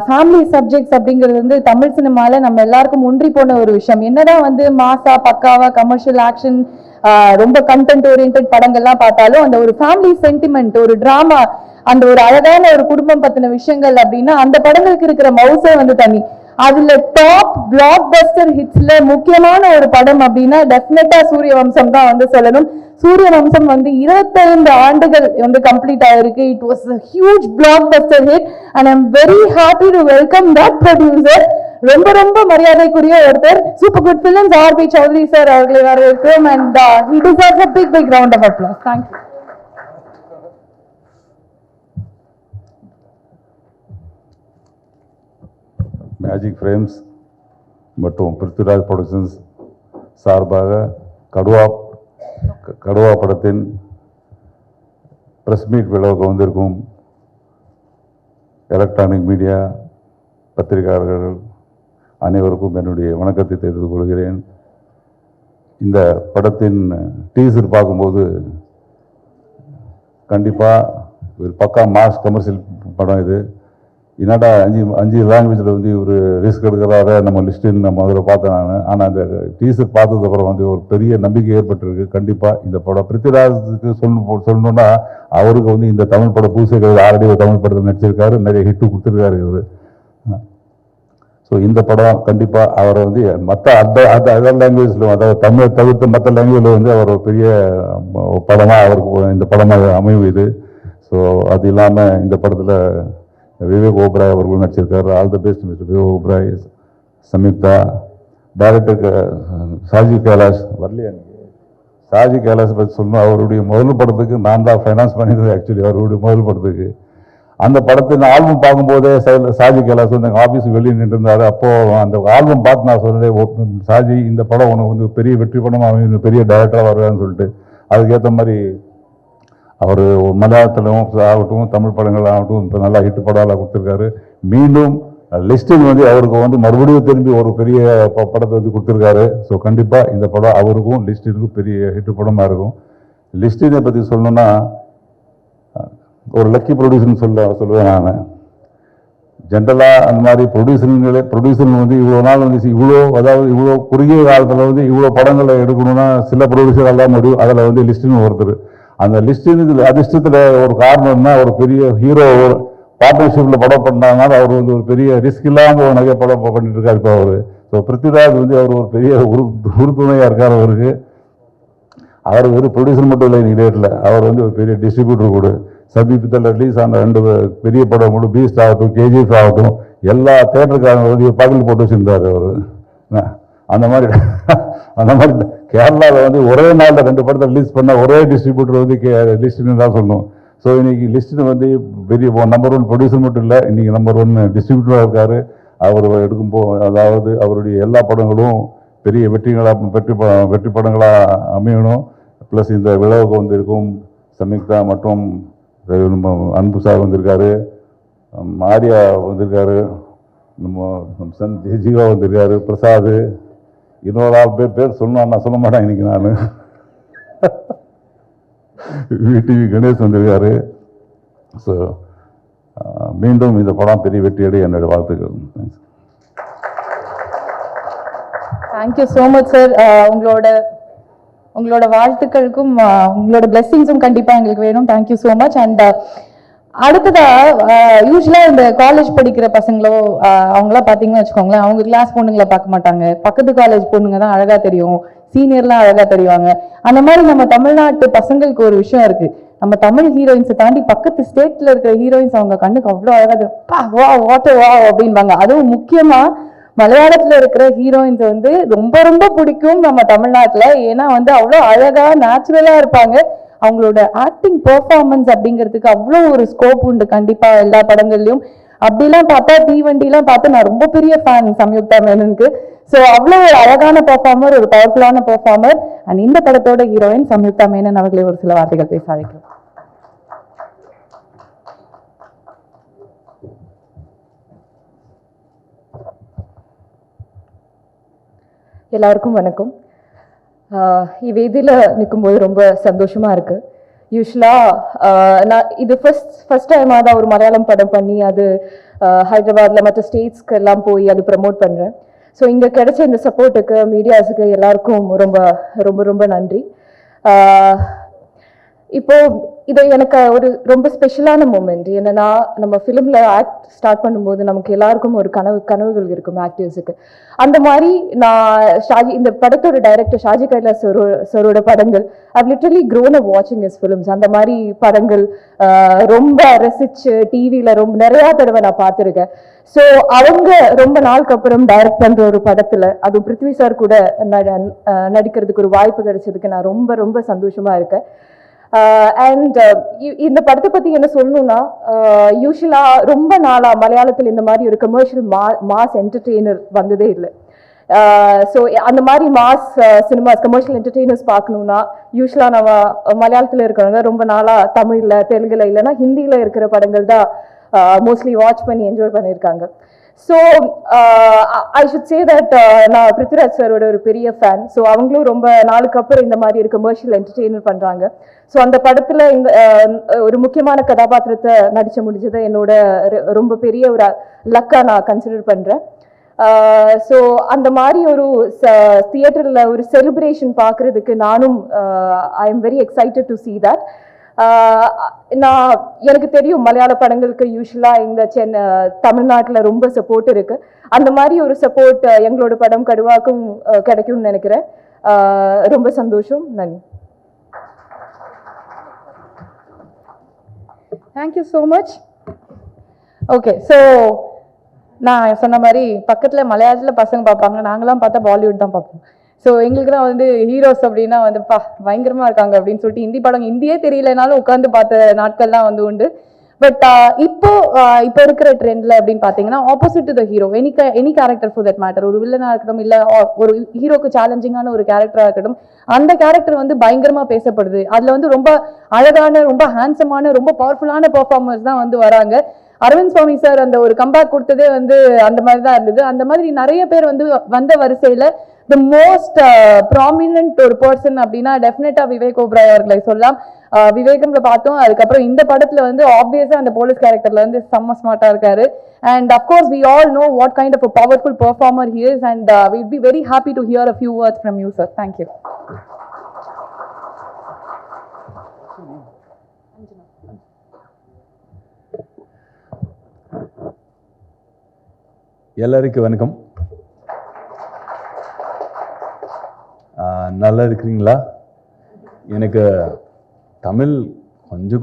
ஃபேமிலி சப்ஜெக்ட்ஸ் அப்படிங்கிறது வந்து தமிழ் சினிமாவில் நம்ம எல்லாருக்கும் ஒன்றி போன ஒரு விஷயம். என்னதான் வந்து மாசா பக்காவா கமர்ஷியல் ஆக்ஷன் ரொம்ப கண்டென்ட் ஓரியன்ட் படங்கள்லாம் பார்த்தாலும் அந்த ஒரு ஃபேமிலி சென்டிமெண்ட், ஒரு டிராமா, அந்த ஒரு அழகான ஒரு குடும்பம் பத்தின விஷயங்கள் அப்படின்னா அந்த படங்களுக்கு இருக்கிற மவுசே வந்து தனி. அதுல டாப் பிளாக் பஸ்டர் ஹிட்ஸ்ல முக்கியமான ஒரு படம் அப்படின்னா டெஃபினட்டா சூரிய வம்சம் தான் வந்து சொல்லணும். சூரிய வம்சம் வந்து 25 ஆண்டுகள் வந்து கம்ப்ளீட் ஆயிருக்கு. It was a huge blockbuster hit and I'm very happy to welcome that producer. ரொம்ப ரொம்ப மரியாதைக்குரிய ஒருத்தர். Super good films RB Choudhary sir அவர்களை வரவேற்கிறோம். And he deserves a big round of applause. Thank you. Magic frames மற்றும் Prithviraj productions சார்பாக கடுவா படத்தின் press meet விழாவுக்கு வந்திருக்கும் எலக்ட்ரானிக் மீடியா பத்திரிகையாளர்கள் அனைவருக்கும் என்னுடைய வணக்கத்தை தெரிவித்துக் கொள்கிறேன். இந்த படத்தின் டீசர் பார்க்கும்போது கண்டிப்பாக ஒரு பக்கா மாஸ் கமர்ஷியல் படம் இது. என்னடா அஞ்சு லாங்குவேஜில் வந்து ஒரு ரிஸ்க் எடுக்கிறார நம்ம லிஸ்ட்டுன்னு நம்ம முதல்ல பார்த்தேன் நான். ஆனால் அந்த டீசர் பார்த்ததுக்கப்புறம் வந்து ஒரு பெரிய நம்பிக்கை ஏற்பட்டிருக்கு. கண்டிப்பாக இந்த படம் பிருத்விராஜுக்கு சொல்லணுன்னா அவருக்கு வந்து இந்த தமிழ் படம் பூசை ஆல்ரெடி ஒரு தமிழ் படத்தில் நடிச்சிருக்காரு, நிறைய ஹிட்டு கொடுத்துருக்காரு இவர். ஸோ இந்த படம் கண்டிப்பாக அவரை வந்து மற்ற அதர் லாங்குவேஜில், அதாவது தமிழ் தவிர்த்து மற்ற லாங்குவேஜில் வந்து அவர் ஒரு பெரிய படமாக அவருக்கு இந்த படமாக அமைவு இது. ஸோ அது இல்லாமல் இந்த படத்தில் விவேக் ஓபராய் அவர்கள் நடிச்சிருக்காரு. All the best mister Vivek Oberoi. Samyuktha, டைரக்டருக்கு சாஜி கைலாஷ் வரலையா? சாஜி கைலாஷ் பற்றி சொல்லணும். அவருடைய முதல் படத்துக்கு நான் தான் ஃபைனான்ஸ் பண்ணியிருந்தேன். ஆக்சுவலி அவருடைய முதல் படத்துக்கு அந்த படத்தின் ஆல்பம் பார்க்கும்போதே சாஜி கைலாஷ் வந்து எங்கள் ஆஃபீஸ் வெளியே நின்றுருந்தார். அப்போது அந்த ஆல்பம் பார்த்து நான் சொன்னேன், சாஜி இந்த படம் உனக்கு வந்து பெரிய வெற்றி படமாக பெரிய டைரக்டராக வருவான்னு சொல்லிட்டு. அதுக்கேற்ற மாதிரி அவர் மலையாளத்திலும் ஆகட்டும் தமிழ் படங்கள் ஆகட்டும் இப்போ நல்லா ஹிட் படம்லாம் கொடுத்துருக்காரு. மீண்டும் லிஸ்டின் வந்து அவருக்கு வந்து மறுபடியும் திரும்பி ஒரு பெரிய படத்தை வந்து கொடுத்துருக்காரு. ஸோ கண்டிப்பாக இந்த படம் அவருக்கும் லிஸ்டினுக்கும் பெரிய ஹிட் படமாக இருக்கும். லிஸ்டினை பற்றி சொல்லணுன்னா ஒரு லக்கி ப்ரொடியூசர்னு சொல்லுவேன் நான். ஜென்ரலாக அந்த மாதிரி ப்ரொடியூசர் வந்து இவ்வளோ நாள் வந்து இவ்வளோ குறுகிய காலத்தில் வந்து இவ்வளோ படங்களை எடுக்கணும்னா சில ப்ரொடியூசர் எல்லாம் முடியும். அதில் வந்து லிஸ்டின் ஒருத்தர். அந்த லிஸ்டின் அதிர்ஷ்டத்தில் ஒரு காரணம்னா ஒரு பெரிய ஹீரோ பார்ட்னர்ஷிப்பில் படம் பண்ணாங்கன்னா அவர் வந்து ஒரு பெரிய ரிஸ்க் இல்லாமல் நிறைய படம் பண்ணிட்டு இருக்காரு இப்போ அவர். ஸோ பிருத்விராஜ் வந்து அவர் ஒரு பெரிய உறுதுணையாக இருக்கார் அவருக்கு. அவர் ஒரு ப்ரொடியூசர் மட்டும் இல்லை இன்னைக்கு டேட்டில், அவர் வந்து ஒரு பெரிய டிஸ்ட்ரிபியூட்டர் கூட. சமீபத்தில் ரிலீஸ் ஆன 2 பெரிய படம் கூட, பீஸ்ட் ஆகட்டும் கேஜிஎஃப் ஆகட்டும், எல்லா தேட்டருக்காரங்க வந்து பகல் போட்டு வச்சுருந்தார் அவர். அந்த மாதிரி கேரளாவில் வந்து ஒரே நாளில் 2 படத்தை ரிலீஸ் பண்ண ஒரே டிஸ்ட்ரிபியூட்டர் வந்து லிஸ்டின்னு தான் சொல்லணும். ஸோ இன்னைக்கு லிஸ்டின் வந்து பெரிய நம்பர் 1 ப்ரொடியூசர் மட்டும் இல்லை, இன்னைக்கு நம்பர் 1 டிஸ்ட்ரிபியூட்டராக இருக்கார். அவர் அதாவது அவருடைய எல்லா படங்களும் பெரிய வெற்றி படங்களாக அமையணும். ப்ளஸ் இந்த விழாவுக்கு வந்திருக்கும் சம்யுக்தா மற்றும் அன்பு சார் வந்திருக்காரு, மாரியா வந்திருக்காரு, நம்ம ஜீவா வந்திருக்காரு, பிரசாத், இன்னொரு 6 பேர் சொல்லணும். நான் சொல்ல மாட்டேன் இன்னைக்கு நான். டிவி கணேஷ் வந்திருக்காரு. ஸோ மீண்டும் இந்த படம் பெரிய வெற்றியடைய என்னுடைய வாழ்த்துக்கள். Thank you so much sir. உங்களோட வாழ்த்துக்களுக்கும் உங்களோட பிளெஸிங்ஸும் கண்டிப்பாக எங்களுக்கு வேணும். Thank you so much. அண்ட் அடுத்ததா யூஸ்வலாக இந்த காலேஜ் படிக்கிற பசங்களோ அவங்களாம் பார்த்தீங்கன்னு வச்சுக்கோங்களேன், அவங்க கிளாஸ் பொண்ணுங்களை பார்க்க மாட்டாங்க. பக்கத்து காலேஜ் பொண்ணுங்க தான் அழகாக தெரியும், சீனியர்லாம் அழகாக தெரிவாங்க. அந்த மாதிரி நம்ம தமிழ்நாட்டு பசங்களுக்கு ஒரு விஷயம் இருக்கு. நம்ம தமிழ் ஹீரோயின்ஸை தாண்டி பக்கத்து ஸ்டேட்ல இருக்கிற ஹீரோயின்ஸ் அவங்க கண்ணுக்கு அவ்வளோ அழகாக வா வாட்டர் வா அப்படின்பாங்க. அதுவும் முக்கியமாக மலையாளத்தில் இருக்கிற ஹீரோயின்ஸ் வந்து ரொம்ப ரொம்ப பிடிக்கும் நம்ம தமிழ்நாட்டில். ஏன்னா வந்து அவ்வளோ அழகாக நேச்சுரலாக இருப்பாங்க. அவங்களோட ஆக்டிங் பெர்ஃபார்மன்ஸ் அப்படிங்கிறதுக்கு அவ்வளோ ஒரு ஸ்கோப் உண்டு கண்டிப்பாக எல்லா படங்கள்லையும். அப்படிலாம் பார்த்தா தீவண்டிலாம் பார்த்து நான் ரொம்ப பெரிய ஃபேன் சம்யுக்தா மேனனுக்கு. ஸோ அவ்வளோ ஒரு அழகான பெர்ஃபார்மர், ஒரு பவர்ஃபுல்லான பெர்ஃபார்மர். அண்ட் இந்த படத்தோட ஹீரோயின் சம்யுக்தா மேனன் அவர்களை ஒரு சில வார்த்தைகள் பேச அழைக்கிறோம். எல்லாருக்கும் வணக்கம். இவ்வேதியில் நிற்கும்போது ரொம்ப சந்தோஷமாக இருக்குது. யூஸ்வலாக நான் இது ஃபர்ஸ்ட் டைமாக தான் ஒரு மலையாளம் படம் பண்ணி அது ஹைதராபாத்தில் மற்ற ஸ்டேட்ஸ்க்கு எல்லாம் போய் அது ப்ரமோட் பண்ணுறேன். ஸோ இங்கே கிடைச்ச இந்த சப்போர்ட்டுக்கு மீடியாஸுக்கு எல்லாருக்கும் ரொம்ப ரொம்ப ரொம்ப நன்றி. இப்போது இது எனக்கு ஒரு ரொம்ப ஸ்பெஷலான மூமெண்ட். என்னன்னா, நம்ம ஃபிலிமில் ஆக்ட் ஸ்டார்ட் பண்ணும்போது நமக்கு எல்லாருக்கும் ஒரு கனவுகள் இருக்கும் ஆக்டர்ஸுக்கு. அந்த மாதிரி நான் இந்த படத்தோட டைரக்டர் ஷாஜி கைலாஸ் சரோட படங்கள் I've literally grown up watching his films. அந்த மாதிரி படங்கள் ரொம்ப ரசிச்சு டிவியில் ரொம்ப நிறையா தடவை நான் பார்த்துருக்கேன். ஸோ அவங்க ரொம்ப நாளுக்கு அப்புறம் டைரக்ட் பண்ணுற ஒரு படத்தில் அதுவும் பிருத்வி சார் கூட நடிக்கிறதுக்கு ஒரு வாய்ப்பு கிடைச்சதுக்கு நான் ரொம்ப ரொம்ப சந்தோஷமாக இருக்கேன். அண்ட் இந்த படத்தை பற்றி என்ன சொல்லணும்னா, யூஸ்வலாக ரொம்ப நாளாக மலையாளத்தில் இந்த மாதிரி ஒரு கமர்ஷியல் மாஸ் என்டர்டெய்னர் வந்ததே இல்லை. ஸோ அந்த மாதிரி மாஸ் சினிமாஸ் கமர்ஷியல் என்டர்டெய்னர்ஸ் பார்க்கணுன்னா யூஸ்வலாக நம்ம மலையாளத்தில் இருக்கிறவங்க ரொம்ப நாளாக தமிழில் தெலுங்குல இல்லைன்னா ஹிந்தியில் இருக்கிற படங்கள் தான் மோஸ்ட்லி வாட்ச் பண்ணி என்ஜாய் பண்ணியிருக்காங்க. So I should say that நான் பிருத்விராஜ் சாரோட ஒரு பெரிய ஃபேன். ஸோ அவங்களும் ரொம்ப நாளுக்கு அப்புறம் இந்த மாதிரி ஒரு கமர்ஷியல் என்டர்டெய்னர் பண்ணுறாங்க. ஸோ அந்த படத்தில் இந்த ஒரு முக்கியமான கதாபாத்திரத்தை நடிச்ச முடிஞ்சதை என்னோட ரொம்ப பெரிய ஒரு லக்காக நான் கன்சிடர் பண்ணுறேன். ஸோ அந்த மாதிரி ஒரு தியேட்டரில் ஒரு செலிப்ரேஷன் பார்க்குறதுக்கு நானும் I am very excited to see that. எனக்கு தெரியும் மலையாள படங்களுக்கு யூஸ்வலாக இந்த தமிழ்நாட்டில் ரொம்ப சப்போர்ட் இருக்கு. அந்த மாதிரி ஒரு சப்போர்ட் எங்களோட படம் கடுவாக்கும் கிடைக்கும்னு நினைக்கிறேன். ரொம்ப சந்தோஷம். நன்றி. Thank you so much. Okay, so நான் சொன்ன மாதிரி பக்கத்தில் மலையாளத்தில் பசங்க பார்ப்பாங்க, நாங்களாம் பார்த்தா பாலிவுட் தான் பார்ப்போம். ஸோ எங்களுக்குலாம் வந்து ஹீரோஸ் அப்படின்னா வந்து பயங்கரமாக இருக்காங்க அப்படின்னு சொல்லிட்டு ஹிந்தி படம் ஹிந்தியே தெரியலனாலும் உட்காந்து பார்த்த நாட்கள்லாம் வந்து உண்டு. பட் இப்போ இருக்கிற ட்ரெண்டில் அப்படின்னு பார்த்தீங்கன்னா opposite to the hero any character for that matter, ஒரு வில்லனாக இருக்கட்டும் இல்லை ஒரு ஹீரோக்கு சேலஞ்சிங்கான ஒரு கேரக்டராக இருக்கட்டும், அந்த கேரக்டர் வந்து பயங்கரமாக பேசப்படுது. அதில் வந்து ரொம்ப அழகான ரொம்ப ஹேண்ட்ஸமான ரொம்ப பவர்ஃபுல்லான பெர்ஃபார்மர்ஸ் தான் வந்து வராங்க. அரவிந்த் சுவாமி சார் அந்த ஒரு கம்பேக் கொடுத்ததே வந்து அந்த மாதிரி தான் இருந்தது. அந்த மாதிரி நிறைய பேர் வந்து வந்த வரிசையில் the most prominent ஒரு பர்சன் அப்படின்னா டெஃபினட்டா விவேக் ஓபராய் அவர்களை சொல்லலாம். விவேகம்ல பார்த்தோம், அதுக்கப்புறம் இந்த படத்துல வந்து ஆப்வியஸா அந்த போலீஸ் கேரக்டர்ல வந்து செம்ம ஸ்மார்ட்டா இருக்காரு. And of course we all know what kind of a powerful performer he is, and we'd be very happy to hear a few words from you, sir. Thank you. எல்லாருக்கும் வணக்கம். நல்லா இருக்கிறீங்களா? எனக்கு தமிழ்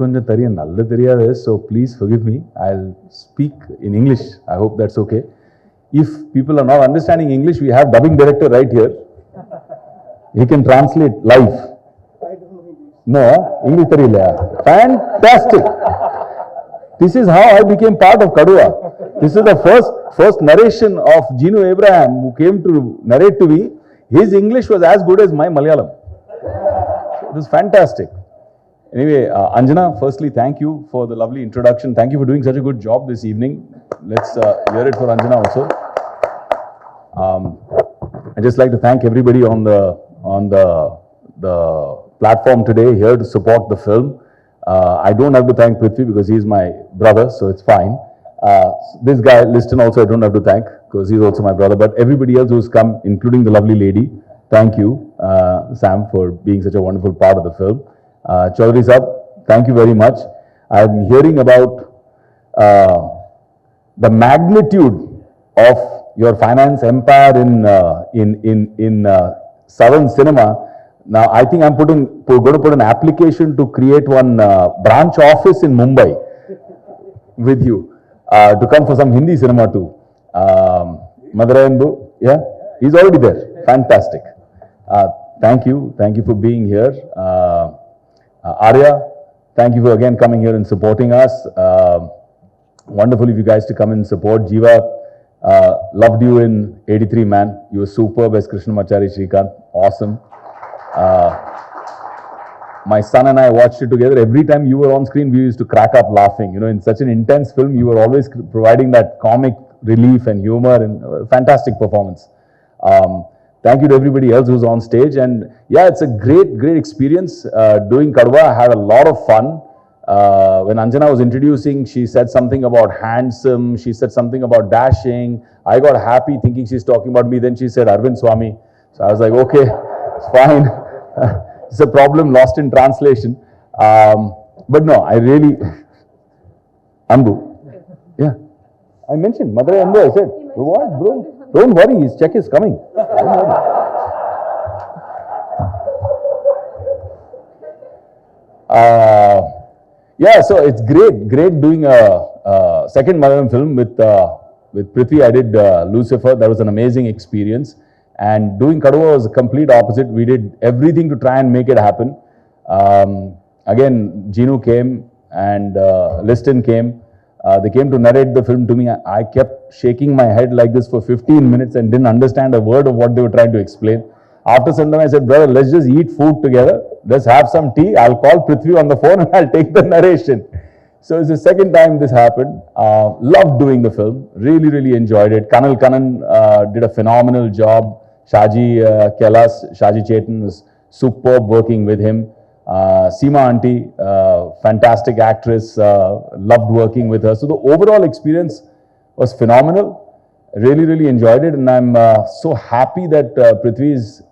கொஞ்சம் தெரியும், நல்ல தெரியாது. So please forgive me. I'll speak in English. I hope that's okay. If people are not understanding English, we have dubbing director right here. He can translate live. No, English தெரியல. Fantastic. This is how I became part of Kaduva. This is the first narration of Gino Abraham who came to narrate to me. His English was as good as my Malayalam. It was fantastic. Anyway, Anjana, firstly, thank you for the lovely introduction. Thank you for doing such a good job this evening. Let's hear it for Anjana also. I'd just like to thank everybody on the platform today here to support the film. I don't have to thank Prithvi because he's my brother, so it's fine. This guy, Liston, also I don't have to thank because he's also my brother. But everybody else who's come, including the lovely lady, thank you, Sam, for being such a wonderful part of the film. Chaudhary Sahab, thank you very much. I'm hearing about the magnitude of your finance empire in Southern cinema. Now, I think I'm going to put an application to create one branch office in Mumbai with you to come for some Hindi cinema too. Madhurayandu, yeah, he's already there. Fantastic. Thank you for being here. Arya, thank you for again coming here and supporting us. Wonderful of you guys to come and support. Jiva, loved you in 83 Man. You were superb as Krishnamachari Shrikant. Awesome. My son and I watched it together. Every time you were on screen, we used to crack up laughing. You know, in such an intense film, you were always providing that comic relief and humor and fantastic performance. Thank you to everybody else who's on stage. And yeah, it's a great experience doing Kaduva. I had a lot of fun. When Anjana was introducing, she said something about handsome. She said something about dashing. I got happy thinking she's talking about me. Then she said Arvind Swami. So I was like, okay, it's fine. It's a problem lost in translation. But no, I really, Ambu. Yeah. I mentioned Madurai Ambu, I said, what bro? Don't worry, his check is coming. Yeah, so it's great doing a second Malayalam film with Prithvi. I did Lucifer. That was an amazing experience. And doing Kaduva was a complete opposite. We did everything to try and make it happen. Again, Ginu came and Liston came. They came to narrate the film to me. I kept shaking my head like this for 15 minutes and didn't understand a word of what they were trying to explain. After some time, I said, brother, let's just eat food together. Let's have some tea. I'll call Prithvi on the phone and I'll take the narration. So it's the second time this happened. Loved doing the film. Really enjoyed it. Kanal Kanan did a phenomenal job. Shaji Kelas, Shaji Chetan was superb working with him. Seema Auntie, fantastic actress. Loved working with her. So the overall experience was phenomenal. Really enjoyed it. And I'm so happy that Prithvi is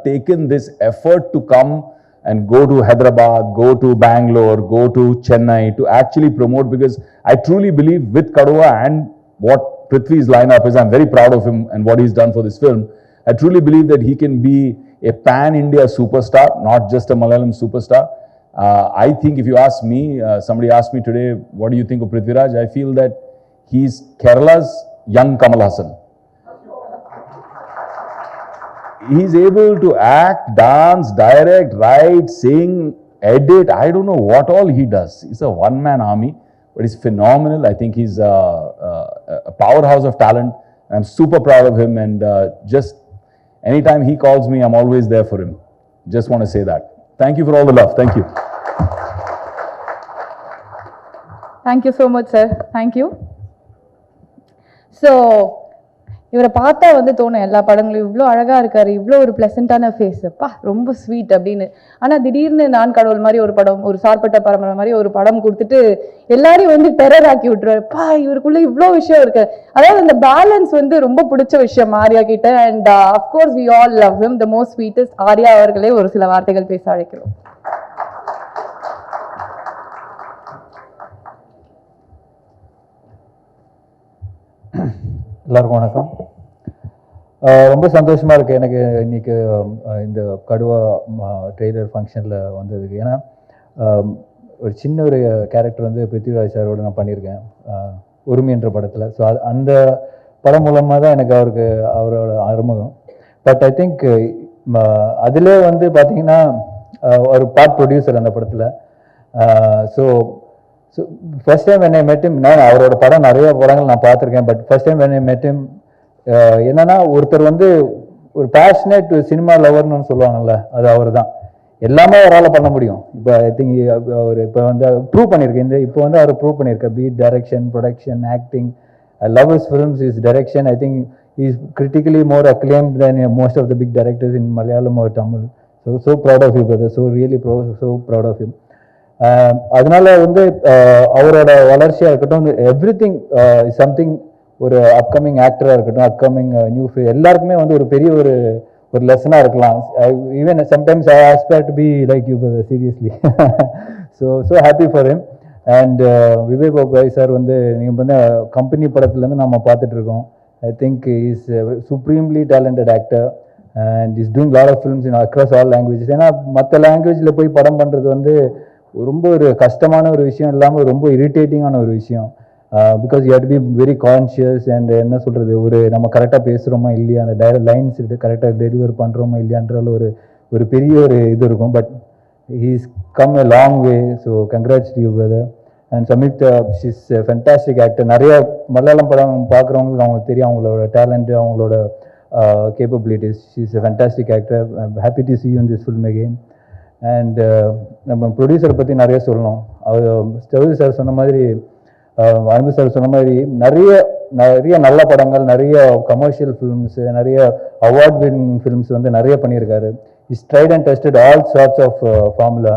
taken this effort to come and go to Hyderabad, go to Bangalore, go to Chennai to actually promote, because I truly believe with Kaduva and what Prithvi's lineup is, I'm very proud of him and what he's done for this film. I truly believe that he can be a pan-India superstar, not just a Malayalam superstar. I think if you ask me, somebody asked me today, what do you think of Prithviraj? I feel that he's Kerala's young Kamal Hassan. He's able to act, dance, direct, write, sing, edit. I don't know what all he does. He's a one-man army, but he's phenomenal. I think he's a powerhouse of talent. I'm super proud of him, and just anytime he calls me, I'm always there for him. Just want to say that. Thank you for all the love. Thank you. Thank you so much, sir. Thank you. So, இவரை பார்த்தா வந்து தோணும் எல்லா படங்களும் இவ்வளோ அழகாக இருக்கார், இவ்வளோ ஒரு ப்ளசண்ட்டான ஃபேஸ், அப்பா ரொம்ப ஸ்வீட் அப்படின்னு. ஆனால் திடீர்னு நான் கடவுள் மாதிரி ஒரு படம், ஒரு சார்பட்ட பரம்பரை மாதிரி ஒரு படம் கொடுத்துட்டு எல்லாரையும் வந்து டெரர் ஆக்கி விட்டுருவாரு. பா இவருக்குள்ளே இவ்வளோ விஷயம் இருக்கு. அதாவது அந்த பேலன்ஸ் வந்து ரொம்ப பிடிச்ச விஷயம் ஆர்யா கிட்ட. And of course we all love him. The most sweetest Arya அவர்களே ஒரு சில வார்த்தைகள் பேச அழைக்கிறோம். எல்லாருக்கும் வணக்கம். ரொம்ப சந்தோஷமாக இருக்குது எனக்கு இன்றைக்கி இந்த கடுவா ட்ரெய்லர் ஃபங்க்ஷனில் வந்ததுக்கு. ஏன்னா ஒரு சின்ன ஒரு கேரக்டர் வந்து பிருத்திவிராஜ் சாரோடு நான் பண்ணியிருக்கேன் உரிமை என்ற படத்தில். ஸோ அந்த படம் மூலமாக தான் எனக்கு அவரோட அறிமுகம். பட் ஐ திங்க் அதிலே வந்து பார்த்தீங்கன்னா ஒரு பார்ட் ப்ரொடியூசர் அந்த படத்தில். So first time when I met him, நான் அவரோட படம் நிறைய படங்கள் நான் பார்த்துருக்கேன். But first time when I met him, என்னன்னா ஒருத்தர் வந்து ஒரு பேஷனேட் சினிமா லவர்னு சொல்லுவாங்கல்ல, அது அவர் தான். எல்லாமே அவரால் பண்ண முடியும். இப்போ ஐ திங்க் அவர் இப்போ வந்து ப்ரூவ் பண்ணியிருக்கேன். இப்போ வந்து அவர் ப்ரூவ் பண்ணியிருக்கேன். Be it direction, production, acting. I love his films, his direction. I think he is critically more acclaimed than most of the big directors in Malayalam or Tamil. So proud of you, brother. So really so proud of him. அதனால வந்து அவரோட வளர்ச்சியாக இருக்கட்டும், every thing something, ஒரு upcoming ஆக்டராக இருக்கட்டும், upcoming new எல்லாருக்குமே வந்து ஒரு பெரிய ஒரு லெசனாக இருக்கலாம். Even sometimes I aspire to be like you brother, seriously. So happy for him. And Vivek Oberoi sir வந்து நீங்கள் வந்து கம்பெனி படத்துலேருந்து நம்ம பார்த்துட்ருக்கோம். I think is supremely talented actor and is doing lot of films in across all languages. ஏன்னா மற்ற லாங்குவேஜில் போய் படம் பண்ணுறது வந்து ரொம்ப ஒரு கஷ்டமான ஒரு விஷயம் இல்லாமல் ரொம்ப இரிட்டேட்டிங்கான ஒரு விஷயம். Because you have to be very conscious. And என்ன சொல்கிறது, நம்ம கரெக்டாக பேசுகிறோமா இல்லையா, அந்த லைன்ஸ் கரெக்டாக டெலிவர் பண்ணுறோமா இல்லையான்ற ஒரு பெரிய இது இருக்கும். But he's come a long way. So congrats to you brother. And Samyuktha, she's fantastic actor. நிறைய மலையாளம் படம் பார்க்குறவங்களுக்கு அவங்களுக்கு தெரியும் அவங்களோட டேலண்ட்டு, அவங்களோட capabilities. She's a fantastic actor. Happy to see you in this film again. And நம்ம ப்ரொடியூசரை பற்றி நிறைய சொல்லணும். அவர் சௌத்ரி சார் சொன்ன மாதிரி, அன்பு சார் சொன்ன மாதிரி நிறைய நல்ல படங்கள், நிறைய கமர்ஷியல் ஃபிலிம்ஸு, நிறைய அவார்ட் வின்னிங் ஃபிலிம்ஸ் வந்து நிறைய பண்ணியிருக்காரு. Is tried and tested all sorts of formula.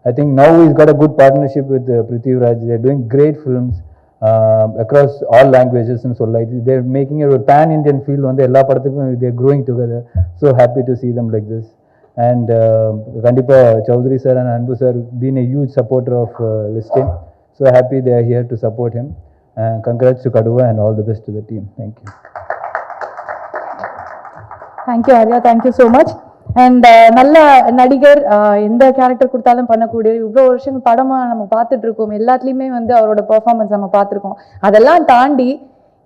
I think now he's got a good partnership with Prithviraj. They're doing great films across all languages and so like they're making a pan-Indian feel. வந்து எல்லா படத்துக்கும் they're growing together. So happy to see them like this. And கண்டிப்பாக Chowdhury sir and அன்பு sir been a huge supporter of Listin. So happy they are here to support him. Congrats to Kaduva and all the best to the team. Thank you. Thank you Arya, thank you so much. And நல்ல நடிகர், எந்த character கொடுத்தாலும் பண்ணக்கூடிய, இவ்வளோ வருஷங்கள் படமாக நம்ம பார்த்துட்டு இருக்கோம், எல்லாத்துலேயுமே வந்து அவரோட பெர்ஃபார்மன்ஸ் நம்ம பார்த்துருக்கோம். அதெல்லாம் தாண்டி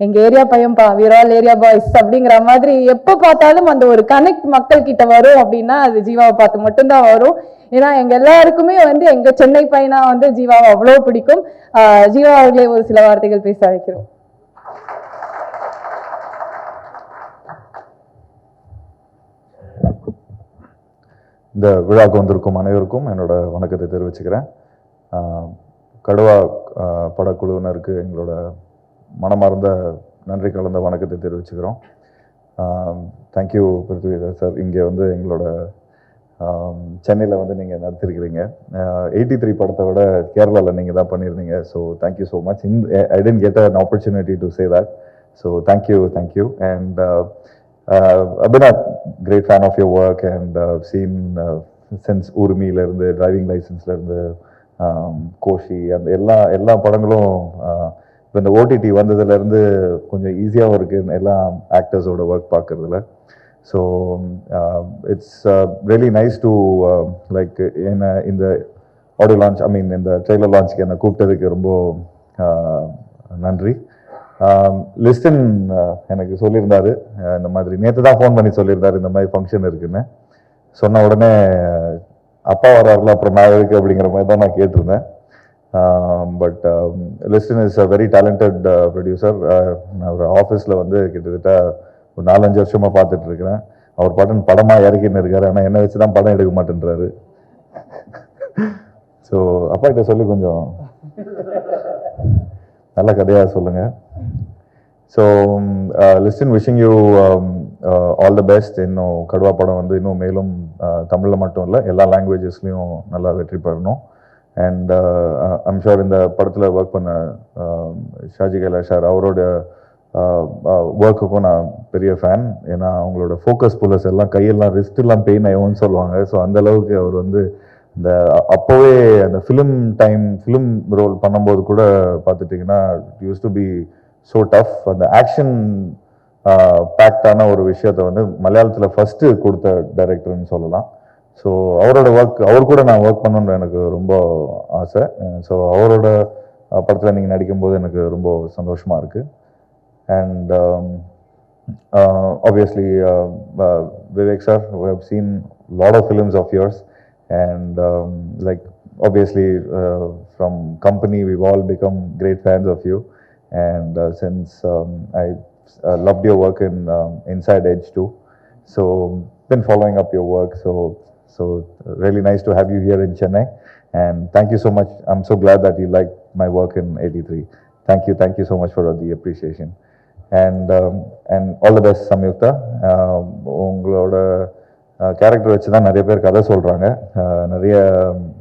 எங்கள் ஏரியா பையன்பா, வீர் ஆல் ஏரியா பாய்ஸ் அப்படிங்கிற மாதிரி எப்போ பார்த்தாலும் அந்த ஒரு கனெக்ட் மக்கள் கிட்ட வரும் அப்படின்னா அது ஜீவாவை பார்த்து மட்டும்தான் வரும். ஏன்னா எங்கள் எல்லாருக்குமே வந்து எங்கள் சென்னை பையனா வந்து ஜீவாவை அவ்வளோ பிடிக்கும். ஜீவா அவர்களே ஒரு சில வார்த்தைகள் பேச அழைக்கிறோம். இந்த விழாவுக்கு வந்திருக்கும் அனைவருக்கும் என்னோட வணக்கத்தை தெரிவிச்சுக்கிறேன். கடுவா படக்குழுவினருக்கு எங்களோட மனமார்ந்த நன்றி கலந்த வணக்கத்தை தெரிவிச்சுக்கிறோம். தேங்க்யூ பிருத்விராஜ் சார், இங்கே வந்து எங்களோட சென்னையில் வந்து நீங்கள் நடத்திருக்கிறீங்க. 83 படத்தை விட கேரளாவில் நீங்கள் தான் பண்ணியிருந்தீங்க. So thank you so much. I tent get an opportunity to say that. So thank you. And I've been a great fan of your work and seen since ஊர்மியிலேருந்து, டிரைவிங் லைசன்ஸ்லேருந்து, கோஷி, அந்த எல்லா படங்களும் இப்போ இந்த ஓடிடி வந்ததுலேருந்து கொஞ்சம் ஈஸியாகவும் இருக்குது எல்லா ஆக்டர்ஸோட ஒர்க் பார்க்குறதுல. So it's really nice to like என்ன இந்த ஆடியோ லான்ச், ஐ மீன் இந்த ட்ரெய்லர் லான்ச்சுக்கு என்னை கூப்பிட்டதுக்கு ரொம்ப நன்றி. லிஸ்டன் எனக்கு சொல்லியிருந்தாரு, இந்த மாதிரி நேற்று தான் ஃபோன் பண்ணி சொல்லியிருந்தாரு இந்த மாதிரி ஃபங்க்ஷன் இருக்குன்னு. சொன்ன உடனே அப்பா வர்றாருல அப்புறம் நான் இருக்கு அப்படிங்கிற மாதிரி தான் நான் கேட்டிருந்தேன். But listen is a very talented producer. நான் ஒரு ஆஃபீஸில் வந்து கிட்டத்தட்ட ஒரு 4-5 வருஷமாக பார்த்துட்டு இருக்கிறேன். அவர் படமாக இறக்கின்னு இருக்காரு, ஆனால் என்னை வச்சு தான் படம் எடுக்க மாட்டேன்றாரு. ஸோ அப்பா கிட்ட சொல்லி கொஞ்சம் நல்ல கதையாக சொல்லுங்கள். So listen, wishing you all the best. இன்னும் கடுவா படம் வந்து இன்னும் மேலும் தமிழில் மட்டும் இல்லை எல்லா லாங்குவேஜஸ்லையும் நல்லா வெற்றி பெறணும். அண்ட் ஐம் ஷூர் இந்த படத்தில் ஒர்க் பண்ண ஷாஜி கைலாஷ் சார், அவரோட ஒர்க்குக்கும் நான் பெரிய ஃபேன். ஏன்னா அவங்களோட ஃபோக்கஸ் புல்லஸ் எல்லாம் கையெல்லாம் ரிஸ்டெல்லாம் பெயின் ஆகும்னு சொல்லுவாங்க. ஸோ அந்தளவுக்கு அவர் வந்து இந்த அப்போவே அந்த ஃபிலிம் ரோல் பண்ணும்போது கூட பார்த்துட்டிங்கன்னா used to be so tough. அந்த ஆக்ஷன் பேக்டான ஒரு விஷயத்த வந்து மலையாளத்தில் ஃபஸ்ட்டு கொடுத்த டைரக்டர்னு சொல்லலாம். ஸோ அவரோட ஒர்க், அவர் கூட நான் ஒர்க் பண்ணணுன்னு எனக்கு ரொம்ப ஆசை. ஸோ அவரோட படத்தில் நீங்கள் நடிக்கும்போது எனக்கு ரொம்ப சந்தோஷமாக இருக்குது. And obviously Vivek sir, we have seen lot of films of yours. And like obviously from company we've all become great fans of you, and since I loved your work in Inside Edge too, so been following up your work. So really nice to have you here in Chennai, and thank you so much. I'm so glad that you liked my work in 83. Thank you so much for the appreciation, and all the best Samyuktha. உங்களோட character வச்சு தான் நிறைய பேர் கதை சொல்கிறாங்க.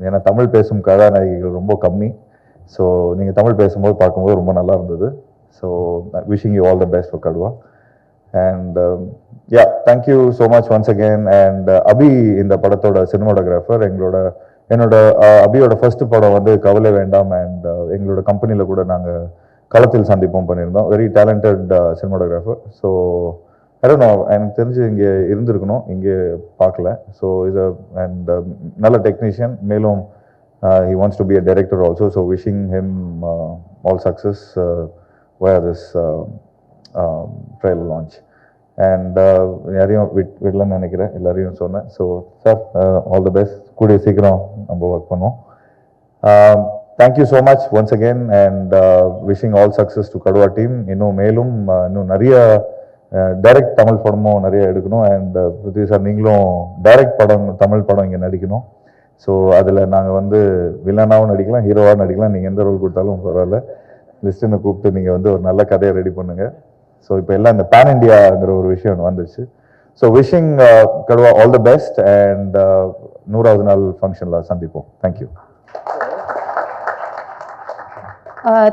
ஏன்னா தமிழ் பேசும் கதாநாயகிகள் ரொம்ப கம்மி. ஸோ நீங்கள் தமிழ் பேசும்போது பார்க்கும்போது ரொம்ப நல்லா இருந்தது. So wishing you all the best for Kaduva. And yeah, thank you so much once again. And Abhi இந்த படத்தோட சினிமாட்டோகிராஃபர், என்னோட அபியோட ஃபர்ஸ்ட் படம் வந்து கவலை வேண்டாம். அண்ட் எங்களோட கம்பெனியில் கூட நாங்கள் களத்தில் சந்திப்போம் பண்ணியிருந்தோம். Very talented cinematographer. So I don't know, எனக்கு தெரிஞ்சு இங்கே இருந்திருக்கணும், இங்கே பார்க்கல. ஸோ இது அண்ட் நல்ல டெக்னீஷியன். மேலும் he wants to be a director also. So wishing him all success via this trailer launch. And யாரையும் விடலன்னு நினைக்கிறேன், எல்லாரையும் சொன்னேன். So sir, all the best. கூடிய சீக்கிரம் நம்ம ஒர்க் பண்ணுவோம். Thank you so much once again. And wishing all success to Kaduva team. இன்னும் மேலும் இன்னும் நிறைய டைரக்ட் தமிழ் படமும் நிறைய எடுக்கணும். அண்ட் பிருத்வி சார், நீங்களும் டைரக்ட் படம், தமிழ் படம் இங்கே நடிக்கணும். ஸோ அதில் நாங்கள் வந்து வில்லனாகவும் நடிக்கலாம், ஹீரோவாக நடிக்கலாம். நீங்கள் எந்த ரோல் கொடுத்தாலும் பரவாயில்ல. லிஸ்டினை கூப்பிட்டு நீங்கள் வந்து ஒரு நல்ல கதையை ரெடி பண்ணுங்கள். ஸோ இப்போ எல்லாம் இந்த பேன் இண்டியாங்கிற ஒரு விஷயம் வந்துடுச்சு. So wishing Kaduva all the best. And 100வது நாள் ஃபங்க்ஷனில் சந்திப்போம். Thank you.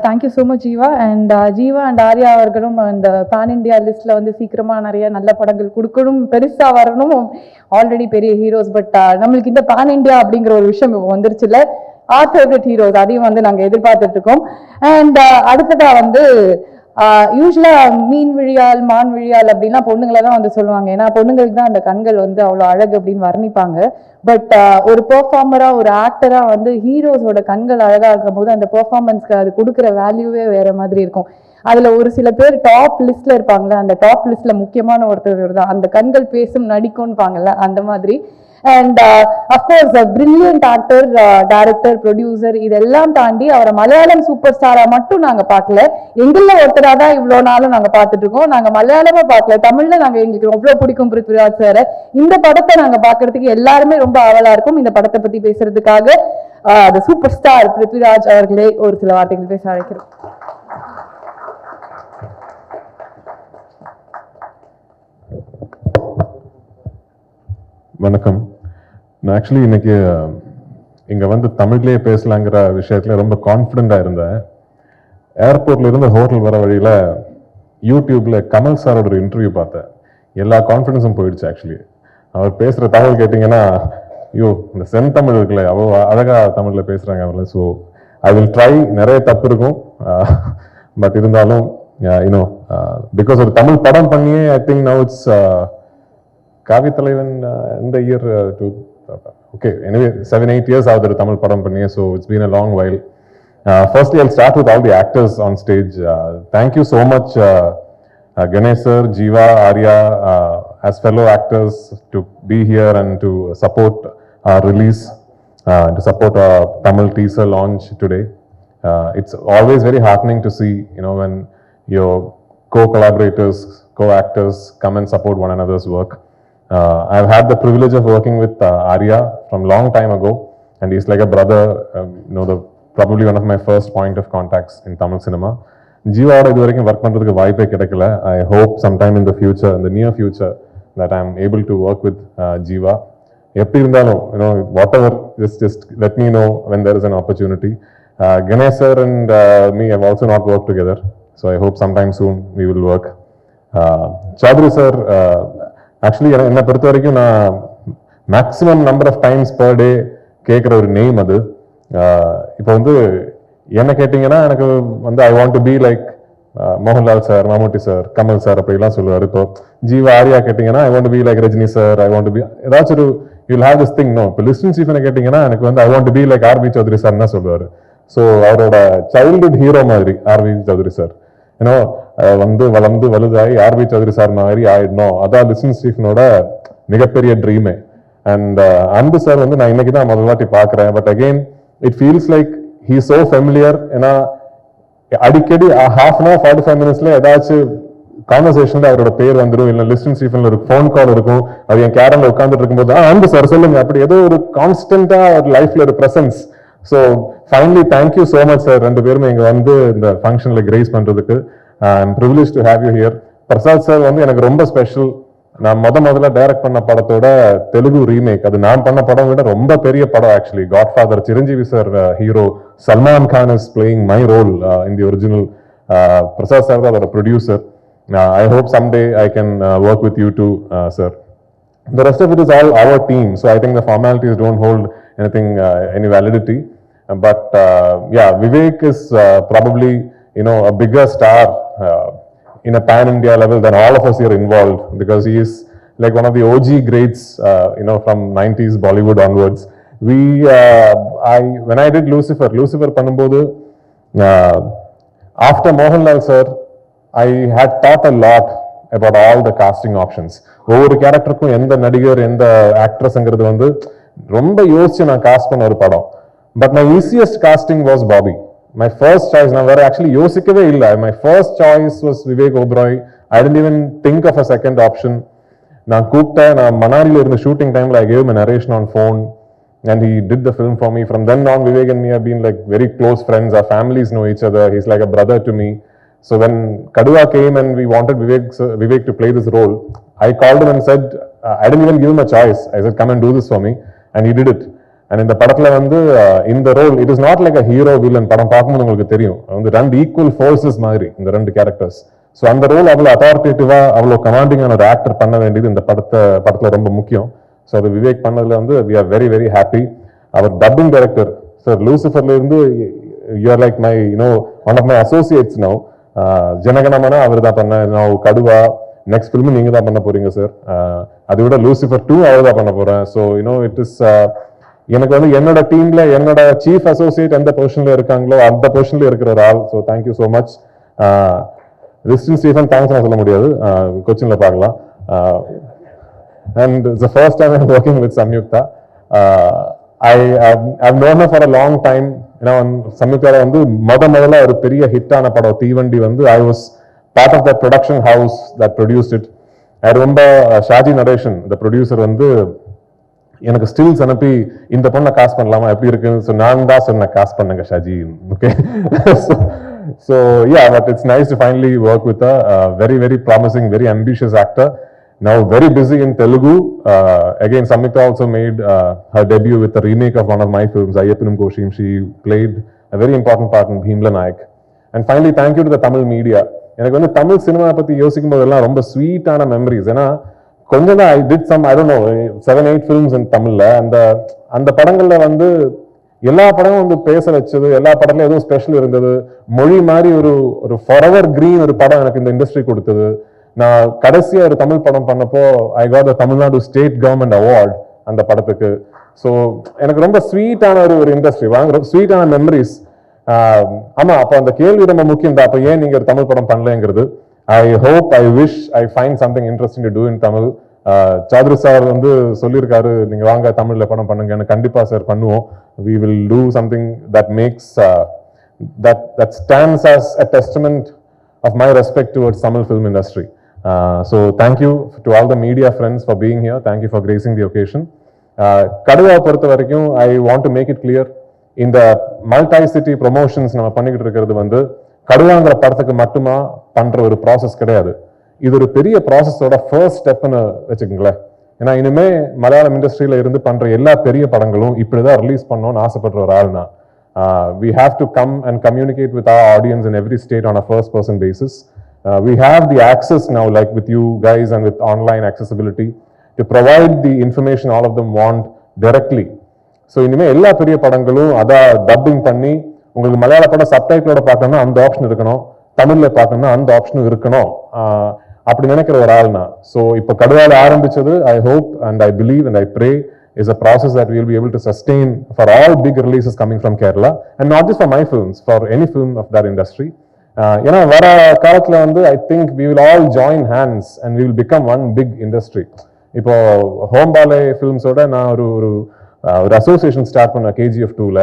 Thank you so much Jiiva and Jiiva and Arya அவர்களும் அந்த பேன் இண்டியா லிஸ்ட்டில் வந்து சீக்கிரமாக நிறைய நல்ல படங்கள் கொடுக்கணும், பெருசாக வரணும். ஆல்ரெடி பெரிய ஹீரோஸ், பட் நம்மளுக்கு இந்த பேன் இண்டியா அப்படிங்கிற ஒரு விஷயம் இப்போ வந்துருச்சுல. ஆர் ஃபேவரட் ஹீரோஸ் அதையும் வந்து நாங்கள் எதிர்பார்த்துட்டு இருக்கோம். அண்ட் அடுத்ததாக வந்து யூஸ்வலாக மீன் விழியால் மான் விழியால் அப்படின்னா பொண்ணுங்களை தான் வந்து சொல்லுவாங்க. ஏன்னா பொண்ணுங்களுக்கு தான் அந்த கண்கள் வந்து அவ்வளோ அழகு அப்படின்னு வர்ணிப்பாங்க. பட் ஒரு பெர்ஃபார்மராக ஒரு ஆக்டராக வந்து ஹீரோஸோட கண்கள் அழகாக இருக்கும் போது அந்த பெர்ஃபார்மன்ஸ்க்கு அது கொடுக்குற வேல்யூவே வேற மாதிரி இருக்கும். அதில் ஒரு சில பேர் டாப் லிஸ்ட்ல இருப்பாங்களே, அந்த டாப் லிஸ்ட்ல முக்கியமான ஒருத்தர் தான் அந்த கண்கள் பேசும் நடிக்கும்பாங்கல்ல, அந்த மாதிரி. And of course brilliant actor, director, producer, இதெல்லாம் தாண்டி அவரை மலையாளம் சூப்பர் ஸ்டாரா மட்டும் நாங்க பார்க்கல, எங்கள ஒருத்தரா தான் இவ்வளோ நாளும் நாங்க பார்த்துட்டு இருக்கோம். நாங்க மலையாளமா பார்க்கல, தமிழ்ல நாங்க எங்களுக்கு எவ்வளவு பிடிக்கும் பிருத்விராஜ் சார். இந்த படத்தை நாங்க பார்க்கறதுக்கு எல்லாருமே ரொம்ப ஆவலா இருக்கும். இந்த படத்தை பத்தி பேசுறதுக்காக the சூப்பர் ஸ்டார் பிருத்விராஜ் அவர்களே ஒரு சில வார்த்தைகள் பேச அழைக்கிறோம். வணக்கம். நான் ஆக்சுவலி இன்னைக்கு இங்கே வந்து தமிழ்லேயே பேசலாங்கிற விஷயத்துல ரொம்ப கான்ஃபிடென்ட்டாக இருந்தேன். ஏர்போர்ட்ல இருந்து ஹோட்டல் வர வழியில் யூடியூப்ல கமல் சாரோட ஒரு இன்டர்வியூ பார்த்தேன். எல்லா கான்ஃபிடென்ஸும் போயிடுச்சு. ஆக்சுவலி அவர் பேசுகிற தமிழ் கேட்டிங்கன்னா, ஐயோ இந்த செந்தமிழ் இருக்குல்ல, அவ்வளோ அழகாக தமிழில் பேசுகிறாங்க அவங்கள. So I will try. நிறைய தப்பு இருக்கும், பட் இருந்தாலும் யூனோ பிகாஸ் ஒரு தமிழ் படம் பண்ணியே ஐ திங்க் நவ் இட்ஸ் காவித்தலைவன் இந்த இயர் ஓகே எனிவே 7-8 years ஆகுது தமிழ் படம் பண்ணி. So it's been a long while. Firstly, I'll start with all the actors on stage. Thank you so much, Ganesh sir, Jeeva, Arya, as fellow actors, to be here and to support our release, to support our Tamil teaser launch today. It's always very heartening to see, you know, when your co-collaborators, co-actors come and support one another's work. I've had the privilege of working with Arya from long time ago, and he's like a brother, you know, probably one of my first point of contacts in Tamil cinema. Jeevaoda idu varaikkum work pandradhukku vaayippe kedakkala. I hope sometime in the future, in the near future, that I'm able to work with Jeeva. Eppadi irundhalum, you know, whatever, just let me know when there is an opportunity. Ganesh sir and me have also not worked together, so I hope sometime soon we will work. Chaudhary sir, actually என்னை பொறுத்த வரைக்கும் நான் maximum number of times per day கேட்குற ஒரு name அது. இப்போ வந்து என்ன கேட்டிங்கன்னா எனக்கு வந்து I want to be like Mohanlal sir, Mammootty sir, Kamal sir அப்படிலாம் சொல்லுவார். இப்போ ஜீவா ஆர்யா கேட்டிங்கன்னா I want to be like Rajini sir, I want to be ஏதாச்சும் ஒரு you'll have this thing. No, இப்போ லிஸ்டன் சீஃப்னு கேட்டிங்கன்னா எனக்கு வந்து I want to be like RV Choudhary sir தான் சொல்லுவார். ஸோ அவரோட சைல்டுஹுட் ஹீரோ மாதிரி ஆர்வி சௌத்ரி சார். ஏன்னா வந்து வளர்ந்து வலுதாகி ஆர்வி சௌத்ரி சார் மாதிரி ஆயிடணும், அதான் லிசன் ஸ்டீஃபனோட மிகப்பெரிய ட்ரீமே. அண்ட் அன்பு சார் வந்து நான் இன்னைக்கு தான் முதல் வாட்டி பார்க்குறேன். But again it feels like he so familiar. ஏன்னா அடிக்கடி 1/2 hour 45 minutes ஏதாச்சும் கான்வர்சேஷன்ல அவரோட பேர் வந்துடும், இல்லை லிஸ்டன் ஸ்டீஃபன்ல ஒரு ஃபோன் கால் இருக்கும். அது என் கேரம்ல உட்காந்துட்டு இருக்கும்போது அன்பு சார் சொல்லுங்க, அப்படி ஏதோ ஒரு கான்ஸ்டன்டா ஒரு லைஃப்ல ஒரு presence. So finally thank you so much sir, ரெண்டு பேருமே இங்கே வந்து இந்த ஃபங்க்ஷனில் கிரேஸ் பண்ணுறதுக்கு. I'm privilege to have you here. Prasad sir வந்து எனக்கு ரொம்ப ஸ்பெஷல். நான் முதல்ல டைரக்ட் பண்ண படத்தோட தெலுங்கு ரீமேக், அது நான் பண்ண படம் விட ரொம்ப பெரிய படம் actually. Godfather, Chiranjeevi sir hero, Salman Khan is playing my role in the original. Prasad sir தான் அதோட producer. I hope someday I can work with you too sir. The rest of it is all our team, so I think the formalities don't hold anything, any validity. But yeah, Vivek is probably, you know, a bigger star in a pan-India level than all of us here involved, because he is like one of the OG greats, you know, from 90s Bollywood onwards. When I did Lucifer பண்ணும்போது, after Mohanlal sir, I had thought a lot about all the casting options. ஒவ்வொரு கேரக்டருக்கும் எந்த நடிகர் எந்த ஆக்ட்ரஸ்ங்கிறது வந்து ரொம்ப யோசிச்சு நான் cost பண்ண ஒரு படம். But my easiest casting was Bobby. My first choice, நான் வேற ஆக்சுவலி யோசிக்கவே இல்லை. My first choice was Vivek Oberoi. I didn't even think of a second option. நான் கூப்பிட்டேன், நான் மணாலியில் இருந்த ஷூட்டிங் டைமில் I gave my narration on phone and he did the film for me. From then on, Vivek and me have been like very close friends. Our families know each other. He's like a brother to me. So when Kaduva came and we wanted Vivek to play this role, I called him and said, I didn't even give him a choice. I said, come and do this for me. And he did it. And இந்த படத்துல வந்து இந்த role it is not like a hero villain படம் பார்க்கும்போது உங்களுக்கு தெரியும் வந்து ரெண்டு ஈக்குவல் ஃபோர்ஸஸ் மாதிரி இந்த ரெண்டு கேரக்டர்ஸ். ஸோ அந்த ரோல் அவ்வளோ அத்தாரிட்டேட்டிவா அவ்வளோ கமாண்டிங்கான ஒரு ஆக்டர் பண்ண வேண்டியது இந்த படத்துல ரொம்ப முக்கியம். ஸோ அது விவேக் பண்ணதுல வந்து we are very very happy. அவர் டப்பிங் டைரக்டர் சார் லூசிஃபர்ல இருந்து you are like my one of my associates now. Janaganamana அவர் தான் பண்ண, நான் கடுவா நெக்ஸ்ட் ஃபிலிம் நீங்க தான் பண்ண போறீங்க சார். அதை விட லூசிஃபர் 2 அவர் தான் பண்ண போறேன். ஸோ இட் இஸ் எனக்கு வந்து என்னோட டீம்ல என்னோட சீஃப் அசோசியேட் எந்த பொசிஷன்ல இருக்காங்களோ அந்த பொசிஷன்ல இருக்கிற ஒரு ஆள். So thank you so much. Listin Stephen thanks சொல்ல முடியாது, கொச்சின்ல பார்க்கலாம். And it's the first time I'm working with Samyuktha. I've known her for a long time. Samyuktha வந்து முதல்ல ஒரு பெரிய ஹிட்டான படம் தீவண்டி வந்து I was part of that production house that produced it. I remember Shaji narration the producer வந்து எனக்கு ஸ்டில்ஸ் அனுப்பி இந்த பொண்ணை காஸ்ட் பண்ணலாமா எப்படி இருக்குன்னு. ஸோ நான் தான் சொன்னேன் காஸ்ட் பண்ணுங்க Shaji. Okay. So yeah, but it's nice to finally work with a very very promising, very ambitious actor. Now very busy in Telugu. Again, Samyuktha also made her debut with a remake of one of my films, Ayyappanum Koshim. She played a very important part in Bhimla Nayak. And finally, thank you to the Tamil media. எனக்கு வந்து Tamil cinema பத்தி யோசிக்கும் போதெல்லாம் ரொம்ப ஸ்வீட்டான memories. ஏன்னா கொஞ்சம் தான் I did some, I don't know, 7-8 films in தமிழ்ல. அந்த படங்கள்ல வந்து எல்லா படமும் வந்து பேச வச்சது, எல்லா படத்துலயும் எதுவும் ஸ்பெஷல் இருந்தது. மொழி மாதிரி ஒரு ஃபாரெவர் கிரீன் ஒரு படம் எனக்கு இந்த இண்டஸ்ட்ரி கொடுத்தது. நான் கடைசியா ஒரு தமிழ் படம் பண்ணப்போ I got the Tamil Nadu state government award அந்த படத்துக்கு. ஸோ எனக்கு ரொம்ப ஸ்வீட்டான ஒரு இண்டஸ்ட்ரி, ஸ்வீட்டான மெமரிஸ். ஆமா, அப்போ அந்த கேள்வி ரொம்ப முக்கியம் தான். அப்போ ஏன் நீங்க ஒரு தமிழ் படம் பண்ணலங்கிறது. I hope, I wish, I find something interesting to do in Tamil. Chowdary sir வந்து சொல்லியிருக்காரு நீங்க வாங்க தமிழ்ல படம் பண்ணுங்கன்னு. கண்டிப்பா சார் பண்ணுவோம். We will do something that makes that stands as a testament of my respect towards Tamil film industry. So thank you to all the media friends for being here. Thank you for gracing the occasion. Kaduva பொறுத்த வரைக்கும் I want to make it clear, இந்த multi city promotions நம்ம பண்ணிக்கிட்டு இருக்கிறது வந்து கடுவாங்கிற படத்துக்கு மட்டுமா பண்ற ஒரு ப்ராசஸ் கிடையாது. இது ஒரு பெரிய ப்ராசஸோட ஃபர்ஸ்ட் ஸ்டெப்னு வச்சுக்கோங்களேன். ஏன்னா இனிமே மலையாளம் இண்டஸ்ட்ரியில இருந்து பண்ற எல்லா பெரிய படங்களும் இப்படிதான் ரிலீஸ் பண்ணணும்னு ஆசைப்படுற ஒரு ஆள்னா we have to come and communicate with our audience in every state on a first person basis. We have the access now, like with you guys and with online accessibility, to provide the information all of them want directly. So இனிமே எல்லா பெரிய படங்களும் அதை dubbing பண்ணி உங்களுக்கு மலையாள படம் சப்டைட்டிலோட பார்க்கணும்னா அந்த ஆப்ஷன் இருக்கணும், தமிழ்ல பார்க்கணும்னா அந்த ஆப்ஷனும் இருக்கணும். அப்படி நினைக்கிற ஒரு ஆள்னா. ஸோ இப்போ கடுவால ஆரம்பிச்சது I hope and I believe and I pray is a process that we will be able to sustain for all big releases coming from Kerala, and not just for my films, for any film of that industry. ஏன்னா வர காலத்துல வந்து I think we will all join hands and we will become one big industry. இப்போ ஹோம்பாலே ஃபிலிம்ஸோட நான் ஒரு association start பண்ண KGF 2ல.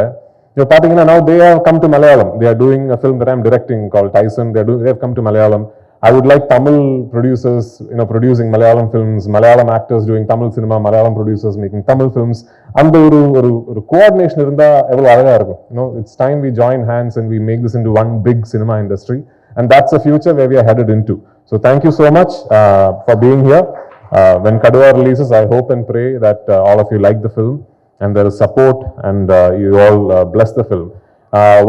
இப்போ பாத்தீங்கன்னா now they have come to Malayalam. They are doing a film that I am directing called Tyson. They have come to Malayalam. I would like Tamil producers, producing Malayalam films, Malayalam actors doing Tamil cinema, Malayalam producers making Tamil films. And ஒரு coordination இருந்தா எவ்வளவு அழகா இருக்கும். It's time we join hands and we make this into one big cinema industry, and that's the future where we are headed into. So thank you so much for being here. When Kaduva releases, I hope and pray that all of you like the film and there is support and you all bless the film.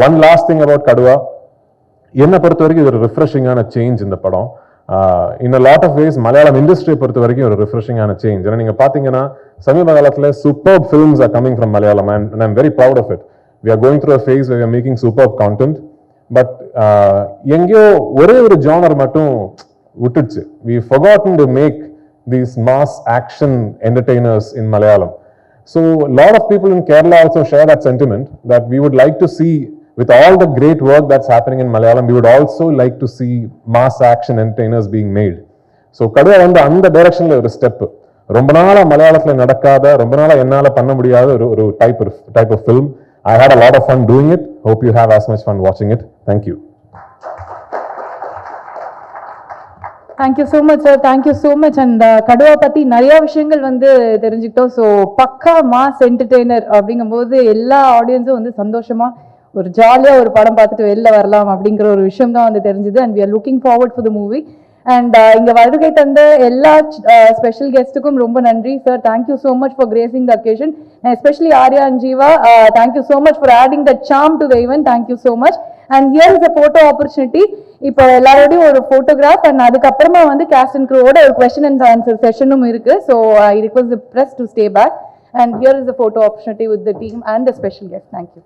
One last thing about Kaduva. என்னை பொறுத்த வரைக்கும் இது ஒரு ரிஃப்ரெஷிங்கான change இந்த படம். In a lot of ways Malayalam இண்டஸ்ட்ரியை பொறுத்த வரைக்கும் ஒரு ரிஃப்ரெஷிங்கான சேஞ்ச். ஏன்னா நீங்க பாத்தீங்கன்னா சமீப காலத்தில் super films are coming from Malayalam and I'm very proud of it. We are going through a phase we are making super content. But எங்கேயோ ஒரே ஒரு ஜானர் மட்டும் விட்டுடுச்சு. We forgotten to make these mass action entertainers in Malayalam. So a lot of people in Kerala also share that sentiment that we would like to see, with all the great work that's happening in Malayalam, we would also like to see mass action entertainers being made. So Kaduva வந்து அந்த டைரக்ஷன்ல ஒரு step. ரொம்ப நாளா மலையாளத்துல நடக்காத, ரொம்ப நாளா என்னால பண்ண முடியாத ஒரு type of film. I had a lot of fun doing it. Hope you have as much fun watching it. Thank you. Thank you so much sir, thank you so much. And Kaduva பற்றி நிறையா விஷயங்கள் வந்து தெரிஞ்சுக்கிட்டோம். ஸோ பக்கா மாஸ் என்டர்டெய்னர் அப்படிங்கும்போது எல்லா ஆடியன்ஸும் வந்து சந்தோஷமாக ஒரு ஜாலியாக ஒரு படம் பார்த்துட்டு வெளில வரலாம் அப்படிங்கிற ஒரு விஷயம் தான் வந்து தெரிஞ்சுது. And we are looking forward for the movie. And இங்க வருகை தந்த எல்லா ஸ்பெஷல் கெஸ்ட்டுக்கும் ரொம்ப நன்றி sir. Thank you so much for gracing the occasion. Especially Arya and Jiiva, thank you so much for adding the charm to the event. Thank you so much. And here is a photo opportunity. இப்போ எல்லாரோடையும் ஒரு போட்டோகிராஃப் அண்ட் அதுக்கப்புறமா வந்து caste and க்ரூவோட ஒரு question and answer செஷனும் இருக்கு. So I request the press to stay back. And here is a photo opportunity with the team and the special guest. Thank you.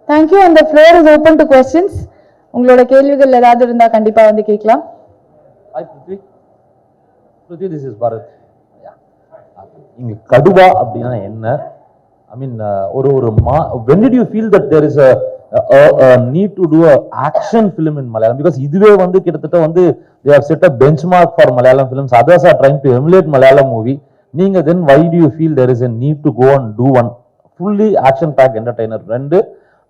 Thank you, and the floor is open to questions. உங்களோட கேள்விகள் ஏதாவது இருந்தா கண்டிப்பா வந்து கேட்கலாம். Hi Prithvi. Prithvi, this is Bharat. இங்க கடுவா அப்படின்னா என்ன? I mean, when did you feel that there is a need to do a action film in Malayalam? Because இதுவே வந்து கிட்டத்தட்ட வந்து they have set a benchmark for Malayalam films. Others are trying to emulate Malayalam movie. நீங்க then why do you feel there is a need to go and do one fully action packed entertainer? ரெண்டு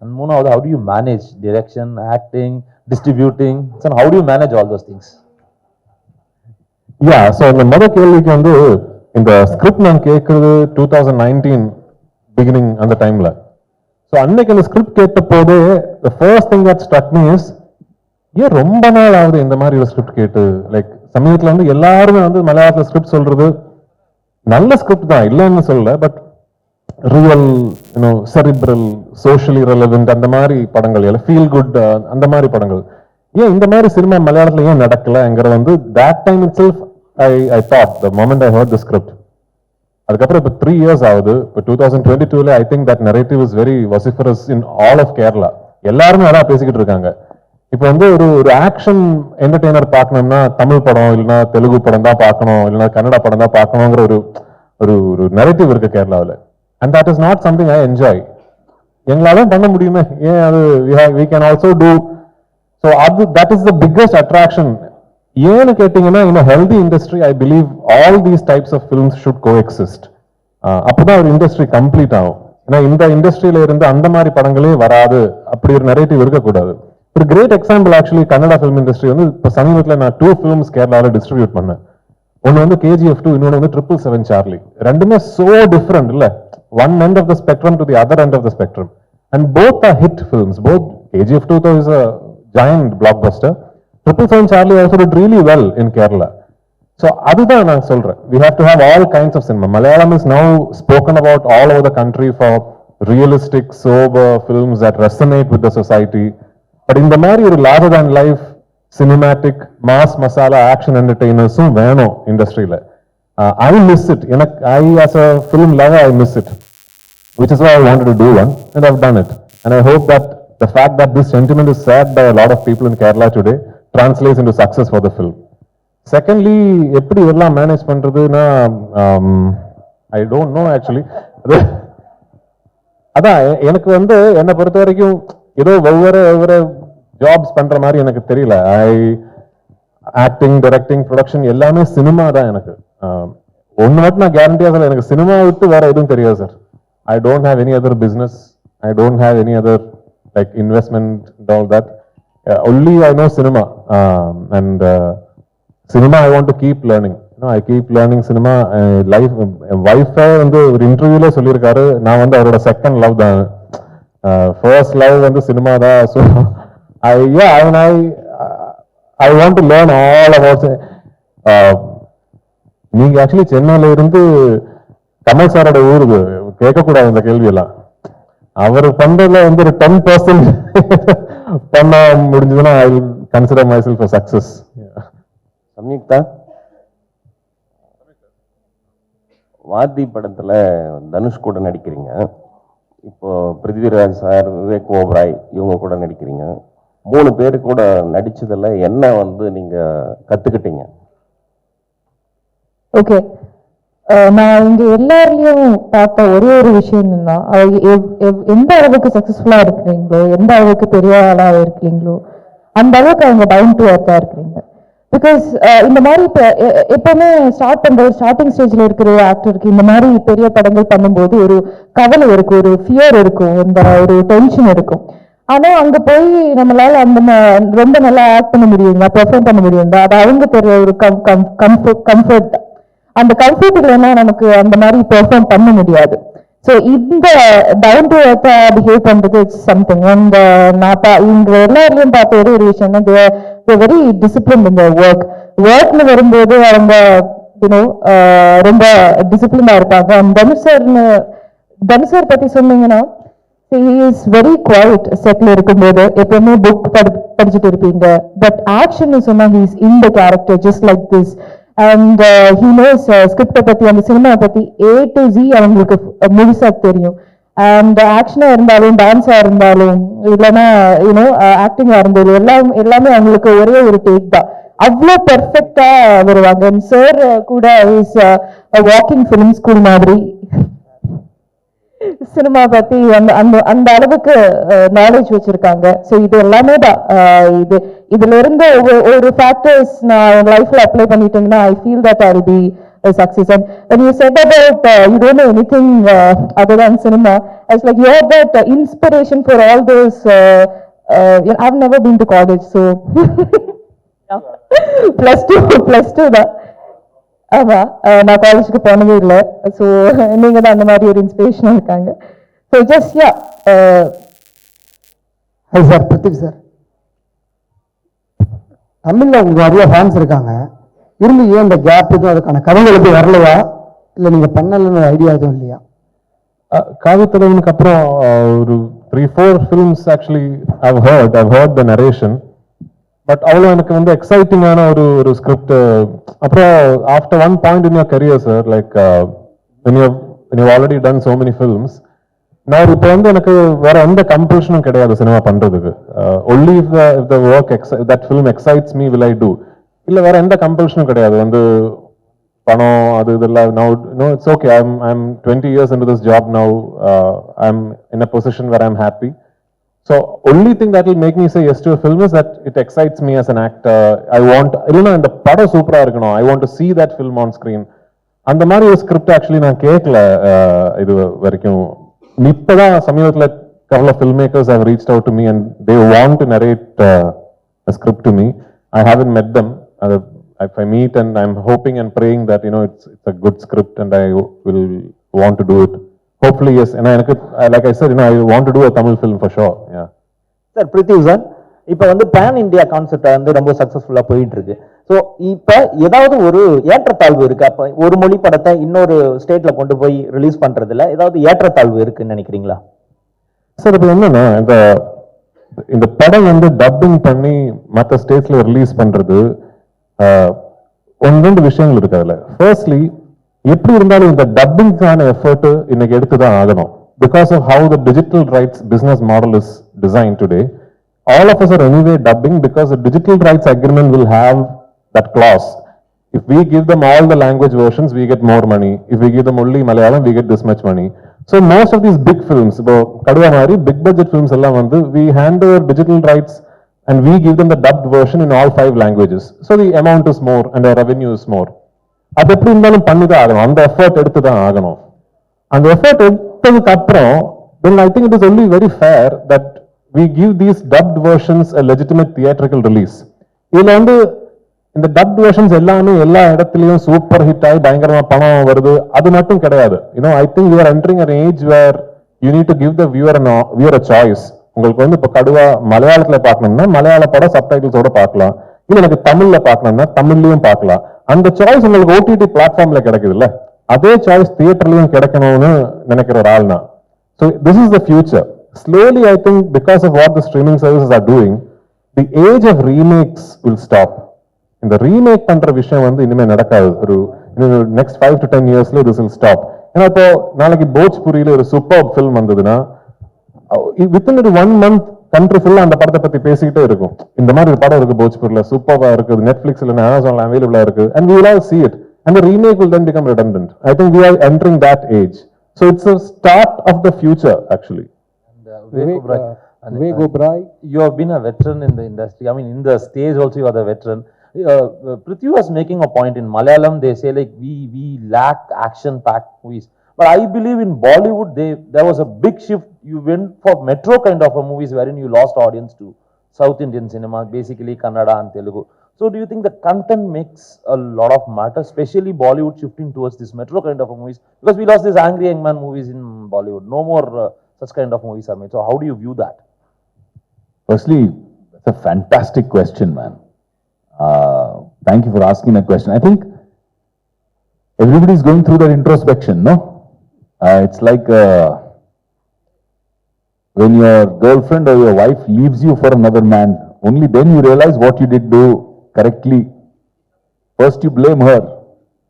and மூணாவது, how do you manage direction, acting, distributing? So how do you manage all those things? Yeah, so இந்த முதல் கேள்விக்கு வந்து இந்த script நான் கேட்கறது 2019 beginning அந்த டைம்ல. ஸோ அன்னைக்கு அந்த ஸ்கிரிப்ட் கேட்ட போது the first thing that struck me is ஏன் ரொம்ப நாள் ஆகுது இந்த மாதிரி ஒரு ஸ்கிரிப்ட் கேட்டு. லைக் சமயத்துல வந்து எல்லாருமே வந்து மலையாளத்துல ஸ்கிரிப்ட் சொல்றது நல்ல ஸ்கிரிப்ட் தான், இல்லைன்னு சொல்லல, but real cerebral socially relevant அந்த மாதிரி படங்கள், எல்லாம் ஃபீல் குட் அந்த மாதிரி படங்கள். ஏன் இந்த மாதிரி சினிமா மலையாளத்துல ஏன் நடக்கலங்கிறது வந்து that time itself I thought the moment I heard the script. அதுக்கப்புறம் இப்போ 3 years ஆகுது. இப்போ 2022ல I think that narrative is very vociferous in all of Kerala. எல்லாருமே அதான் பேசிக்கிட்டு இருக்காங்க. இப்போ வந்து ஒரு ஆக்ஷன் என்டர்டெய்னர் பார்க்கணும்னா தமிழ் படம் இல்லைன்னா தெலுங்கு படம் தான் பார்க்கணும், இல்லைன்னா கன்னடா படம் தான் பார்க்கணுங்கிற ஒரு ஒரு நரேட்டிவ் இருக்கு கேரளாவில். And that is not something I enjoy. எங்களாலும் பண்ண முடியுமே, ஏன் அது we can also do. So that is the biggest attraction. ஏன்னு கேட்டீங்கன்னா in a healthy industry I believe all these types of films should coexist. அப்பதான் ஒரு இண்டஸ்ட்ரி கம்ப்ளீட் ஆகும். ஏன்னா இந்த இண்டஸ்ட்ரியில இருந்து அந்த மாதிரி படங்களே வராது, அப்படி ஒரு நரேட்டிவ் இருக்கக்கூடாது. ஒரு great example actually Kannada film industry வந்து இப்போ சமீபத்தில் நான் 2 films கேரளாவில் டிஸ்ட்ரிபியூட் பண்ணேன். ஒன்று வந்து KGF2, இன்னொன்று வந்து 777 சார்லி. ரெண்டுமே so different இல்ல, one end of the spectrum to the other end of the spectrum, and both are hit films. Both KGF2 is a giant blockbuster. 777 Charlie also did really well in Kerala. So அதுதான் நான் சொல்றேன், we have to have all kinds of cinema. Malayalam is now spoken about all over the country for realistic, sober films that resonate with the society. But இந்த மாதிரி ஒரு larger than life cinematic mass masala action entertainers-உம் வேணும் இண்டஸ்ட்ரியில. I miss it. I as a film lover I miss it, which is why I wanted to do one, and I've done it. And I hope that the fact that this sentiment is shared by a lot of people in Kerala today translates into success for the film. Secondly, எப்படி எல்லாம் manage பண்றதுன்னா I don't know actually. அதான் எனக்கு வந்து என்னை பொறுத்த வரைக்கும் ஏதோ ஒவ்வொரு ஜாப்ஸ் பண்ற மாதிரி எனக்கு தெரியல. ஆக்டிங், டைரக்டிங், ப்ரொடக்ஷன் எல்லாமே சினிமா தான் எனக்கு. ஒன்று மட்டும் நான் கேரண்டியா சொல்ல, எனக்கு சினிமா விட்டு வேற எதுவும் தெரியாது sir. I don't have any other business. I don't have any other like investment and all that. Only I know cinema. And cinema I want to keep learning. I keep learning cinema. Life, wife வந்து ஒரு இன்டர்வியூல சொல்லியிருக்காரு, நான் வந்து அவரோட second love தான். First love வந்து cinema தான். So I want to learn all about it. நீங்க ஆக்சுவலி சென்னையில இருந்து கமல் சாரோட ஊருக்கு கேட்கக்கூடாது இந்த கேள்வி எல்லாம். அவர் பண்றதுல வந்து ஒரு 10% பண்ண முடிஞ்சதுன்னா I will consider myself a success. Samyuktha, Vaathi படத்துல தனுஷ் கூட நடிக்கிறீங்க. இப்போ பிருத்விராஜ் சார், விவேக் ஓபராய் இவங்க கூட நடிக்கிறீங்க. 3 பேர் கூட நடிச்சதுல என்ன வந்து நீங்க கத்துக்கிட்டீங்க? ஓகே, நான் இங்க எல்லாரையும் பார்த்த ஒரே ஒரு விஷயம் என்னன்னா, எந்த அளவுக்கு சக்சஸ்ஃபுல்லா இருக்கிறீங்களோ, எந்த அளவுக்கு பெரிய ஆளா இருக்கிறீங்களோ, அந்த அளவுக்கு அவங்க டவுன் டு எர்த்தா இருக்கிறீங்க. பிகாஸ் இந்த மாதிரி எப்பவுமே ஸ்டார்டிங் ஸ்டேஜ்ல இருக்கிற ஆக்டருக்கு இந்த மாதிரி பெரிய படங்கள் பண்ணும்போது ஒரு கவலை இருக்கும், ஒரு ஃபியர் இருக்கும், இந்த ஒரு டென்ஷன் இருக்கும். ஆனா அங்க போய் நம்மளால ரொம்ப நல்லா ஆக்ட் பண்ண முடியுங்களா, பெர்ஃபார்ம் பண்ண முடியுங்களா, அது அவங்க தெரிய ஒரு கம்ஃபர்ட். அந்த கம்ஃபர்ட் இல்லைன்னா நமக்கு அந்த மாதிரி பெர்ஃபார்ம் பண்ண முடியாது. ஸோ இந்த டவுன் டு எர்த்தா பிஹேவ் பண்றது இட்ஸ் சம்திங். அண்ட் நான் இங்க எல்லாருலயும் பார்த்த ஒரே ஒரு விஷயம் தான், வெரி டிசிப்ளின் இந்த ஒர்க்ல வரும்போது அவங்க ரொம்ப டிசிப்ளினா இருப்பாங்க. அண்ட் தனுஷ் சார் பத்தி சொன்னீங்கன்னா, he is very quiet செட்ல இருக்கும்போது. எப்பவுமே புக் படிச்சுட்டு இருப்பீங்க, பட் ஆக்ஷன் சொன்னா he is in the character just like this. And he knows ஸ்கிரிப்டை பத்தி, அந்த சினிமா பத்தி A to Z அவங்களுக்கு முழுசா தெரியும். அண்ட் ஆக்ஷனா இருந்தாலும், டான்ஸா இருந்தாலும், இல்லைன்னா ஆக்டிங்கா இருந்தாலும் எல்லாமே அவங்களுக்கு ஒரே ஒரு டேக் தான். அவ்வளோ பெர்ஃபெக்டா வருவாங்க. சார் கூட இஸ் வாக்கிங் ஃபிலிம் ஸ்கூல் மாதிரி சினிமா பத்தி அந்த அளவுக்கு நாலேஜ் வச்சிருக்காங்க. ஸோ இது எல்லாமே தான். இதுல இருந்து ஒரு ஃபேக்டர்ஸ் நான் லைஃப்ல அப்ளை பண்ணிட்டீங்கன்னா I feel that I will be a success. And when you said about you don't know anything other than cinema, I was like, you are that inspiration for all those. I've never been to college, so plus two தான். ஆமா, நான் காலேஜுக்கு போனதே இல்லை. So நீங்க தான் அந்த மாதிரி ஒரு இன்ஸ்பிரேஷனா இருக்காங்க. ஸோ ஜஸ்ட் ஹை சார், பிருத்திவி சார். தமிழ்ல உங்க நிறைய ஃபேன்ஸ் இருக்காங்க, இருந்து ஏன் இந்த கேப் எதுவும் அதுக்கான கதைகள் எப்படி வரலையா, இல்லை நீங்க பண்ணலன்னு ஐடியா எதுவும் இல்லையா? காவித்தலைவனுக்கு அப்புறம் ஒரு 3-4 films actually I've heard the narration. But அவ்வளோ எனக்கு வந்து எக்ஸைட்டிங்கான ஒரு ஸ்கிரிப்ட். அப்புறம் after one point in your career sir, like when you've already done so many films, நான் இப்போ வந்து எனக்கு வேற எந்த கம்பல்ஷனும் கிடையாது சினிமா பண்றதுக்கு. Only if the work if that film excites me will I do. இல்ல வேற எந்த கம்பல்ஷனும் கிடையாது. வந்து பணம் அது இதெல்லாம் now no it's okay. I'm 20 years into this job now. I'm in a position where I'm happy. So only thing that will make me say yes to a film is that it excites me as an actor. I want இல்லைன்னா இந்த படம் சூப்பரா இருக்கணும். I want to see that film on screen. அந்த மாதிரி ஒரு script actually நான் கேட்கல இது வரைக்கும். இப்பதான் சமீபத்தில் couple of filmmakers have reached out to me and they want to narrate a script to me. I haven't met them. If I meet and I'm hoping and praying that it's a good script and I will want to do it. Hopefully yes. And like I said, I want to do a Tamil film for sure. Yeah. Sir, Prithviraj, இப்போ வந்து pan India concept வந்து ரொம்ப சக்ஸஸ்ஃபுல்லாக போயிட்டு இருக்கு. So இப்போ ஏதாவது ஒரு ஏற்றத்தாழ்வு இருக்கு? அப்போ ஒரு மொழி படத்தை இன்னொரு ஸ்டேட்ல கொண்டு போய் ரிலீஸ் பண்றதுல ஏதாவது ஏற்றத்தாழ்வு இருக்குன்னு நினைக்கிறீங்களா? சார் இப்போ என்னன்னா இந்த படம் வந்து டப்பிங் பண்ணி மற்ற ஸ்டேட்ஸ்ல ரிலீஸ் பண்றது ரெண்டு விஷயங்கள் இருக்கு அதுல. ஃபர்ஸ்ட்லி எப்படி இருந்தாலும் இந்த டப்பிங்கான எஃபர்ட் இன்னைக்கு எடுத்துதான் ஆகணும். Because of how the digital rights business model is design today. All of us are anyway dubbing because the digital rights agreement will have that clause. If we give them all the language versions, we get more money. If we give them only Malayalam, we get this much money. So most of these big films, Kaduva mari big budget films ellam vandu we hand over digital rights and we give them the dubbed version in all 5 languages. So the amount is more and the revenue is more. அது எப்படி இருந்தாலும் பண்ணி தான் ஆகணும். அந்த effort எடுத்து தான் ஆகணும். அந்த எஃபர்ட் எடுத்ததுக்கு அப்புறம் then I think it is only very fair that we give these dubbed versions a legitimate theatrical release. இதுல வந்து இந்த dubbed versions எல்லாமே எல்லா இடத்துலயும் சூப்பர் ஹிட் ஆகி பயங்கரமா பணம் வருது அது மட்டும் கிடையாது. I think we are entering an age where you need to give the viewer a choice. உங்களுக்கு வந்து இப்போ கடுவா மலையாளத்துல பார்க்கணும்னா மலையாள படம் சப்டைட்டில்ஸோட பார்க்கலாம். இல்ல எனக்கு தமிழ்ல பார்க்கணும்னா தமிழ்லயும் பார்க்கலாம். அந்த சாய்ஸ் உங்களுக்கு ஓடிடி பிளாட்ஃபார்ம்ல கிடைக்குது இல்ல, அதே சாய்ஸ் தியேட்டர்லயும் கிடைக்கணும்னு நினைக்கிற ஒரு ஆள்னா. So this is the future. Slowly, I think, because of what the streaming services are doing, the age of remakes will stop. In the remake பண்ற விஷயம் வந்து இனிமே நடக்காது. ஒரு next 5 to 10 yearsல this will stop. ஏன்னா இப்போ நாளைக்கு போஜ்புரியில ஒரு சூப்பர் ஃபில்ம் வந்ததுன்னா within 1 month கண்ட்ரி ஃபுல்லா அந்த படத்தை பத்தி பேசிக்கிட்டே இருக்கும். இந்த மாதிரி ஒரு படம் இருக்கு போஜ்பூர்ல, சூப்பர்வா இருக்குது, நெட்ஃபிளிக்ஸ்ல அமேசான்ல அவைலபிளா இருக்கு, and we will all see it, and the remake will then become redundant. I think we are entering that age. So it's a start of the future actually. Vivek Oberoi, you have been a veteran in the industry. I mean, in the stage also you are the veteran. Prithvi was making a point in Malayalam. They say like we lack action-packed movies. But I believe in Bollywood there was a big shift. You went for metro kind of a movies wherein you lost audience to South Indian cinema, basically Kannada and Telugu. So do you think the content makes a lot of matter, especially Bollywood shifting towards this metro kind of a movies? Because we lost these Angry Young Man movies in Bollywood. No more such kind of movies are made. So how do you view that? Firstly, it's a fantastic question, man. Thank you for asking that question. I think everybody is going through that introspection, no? It's like when your girlfriend or your wife leaves you for another man, only then you realize what you did do correctly. First you blame her,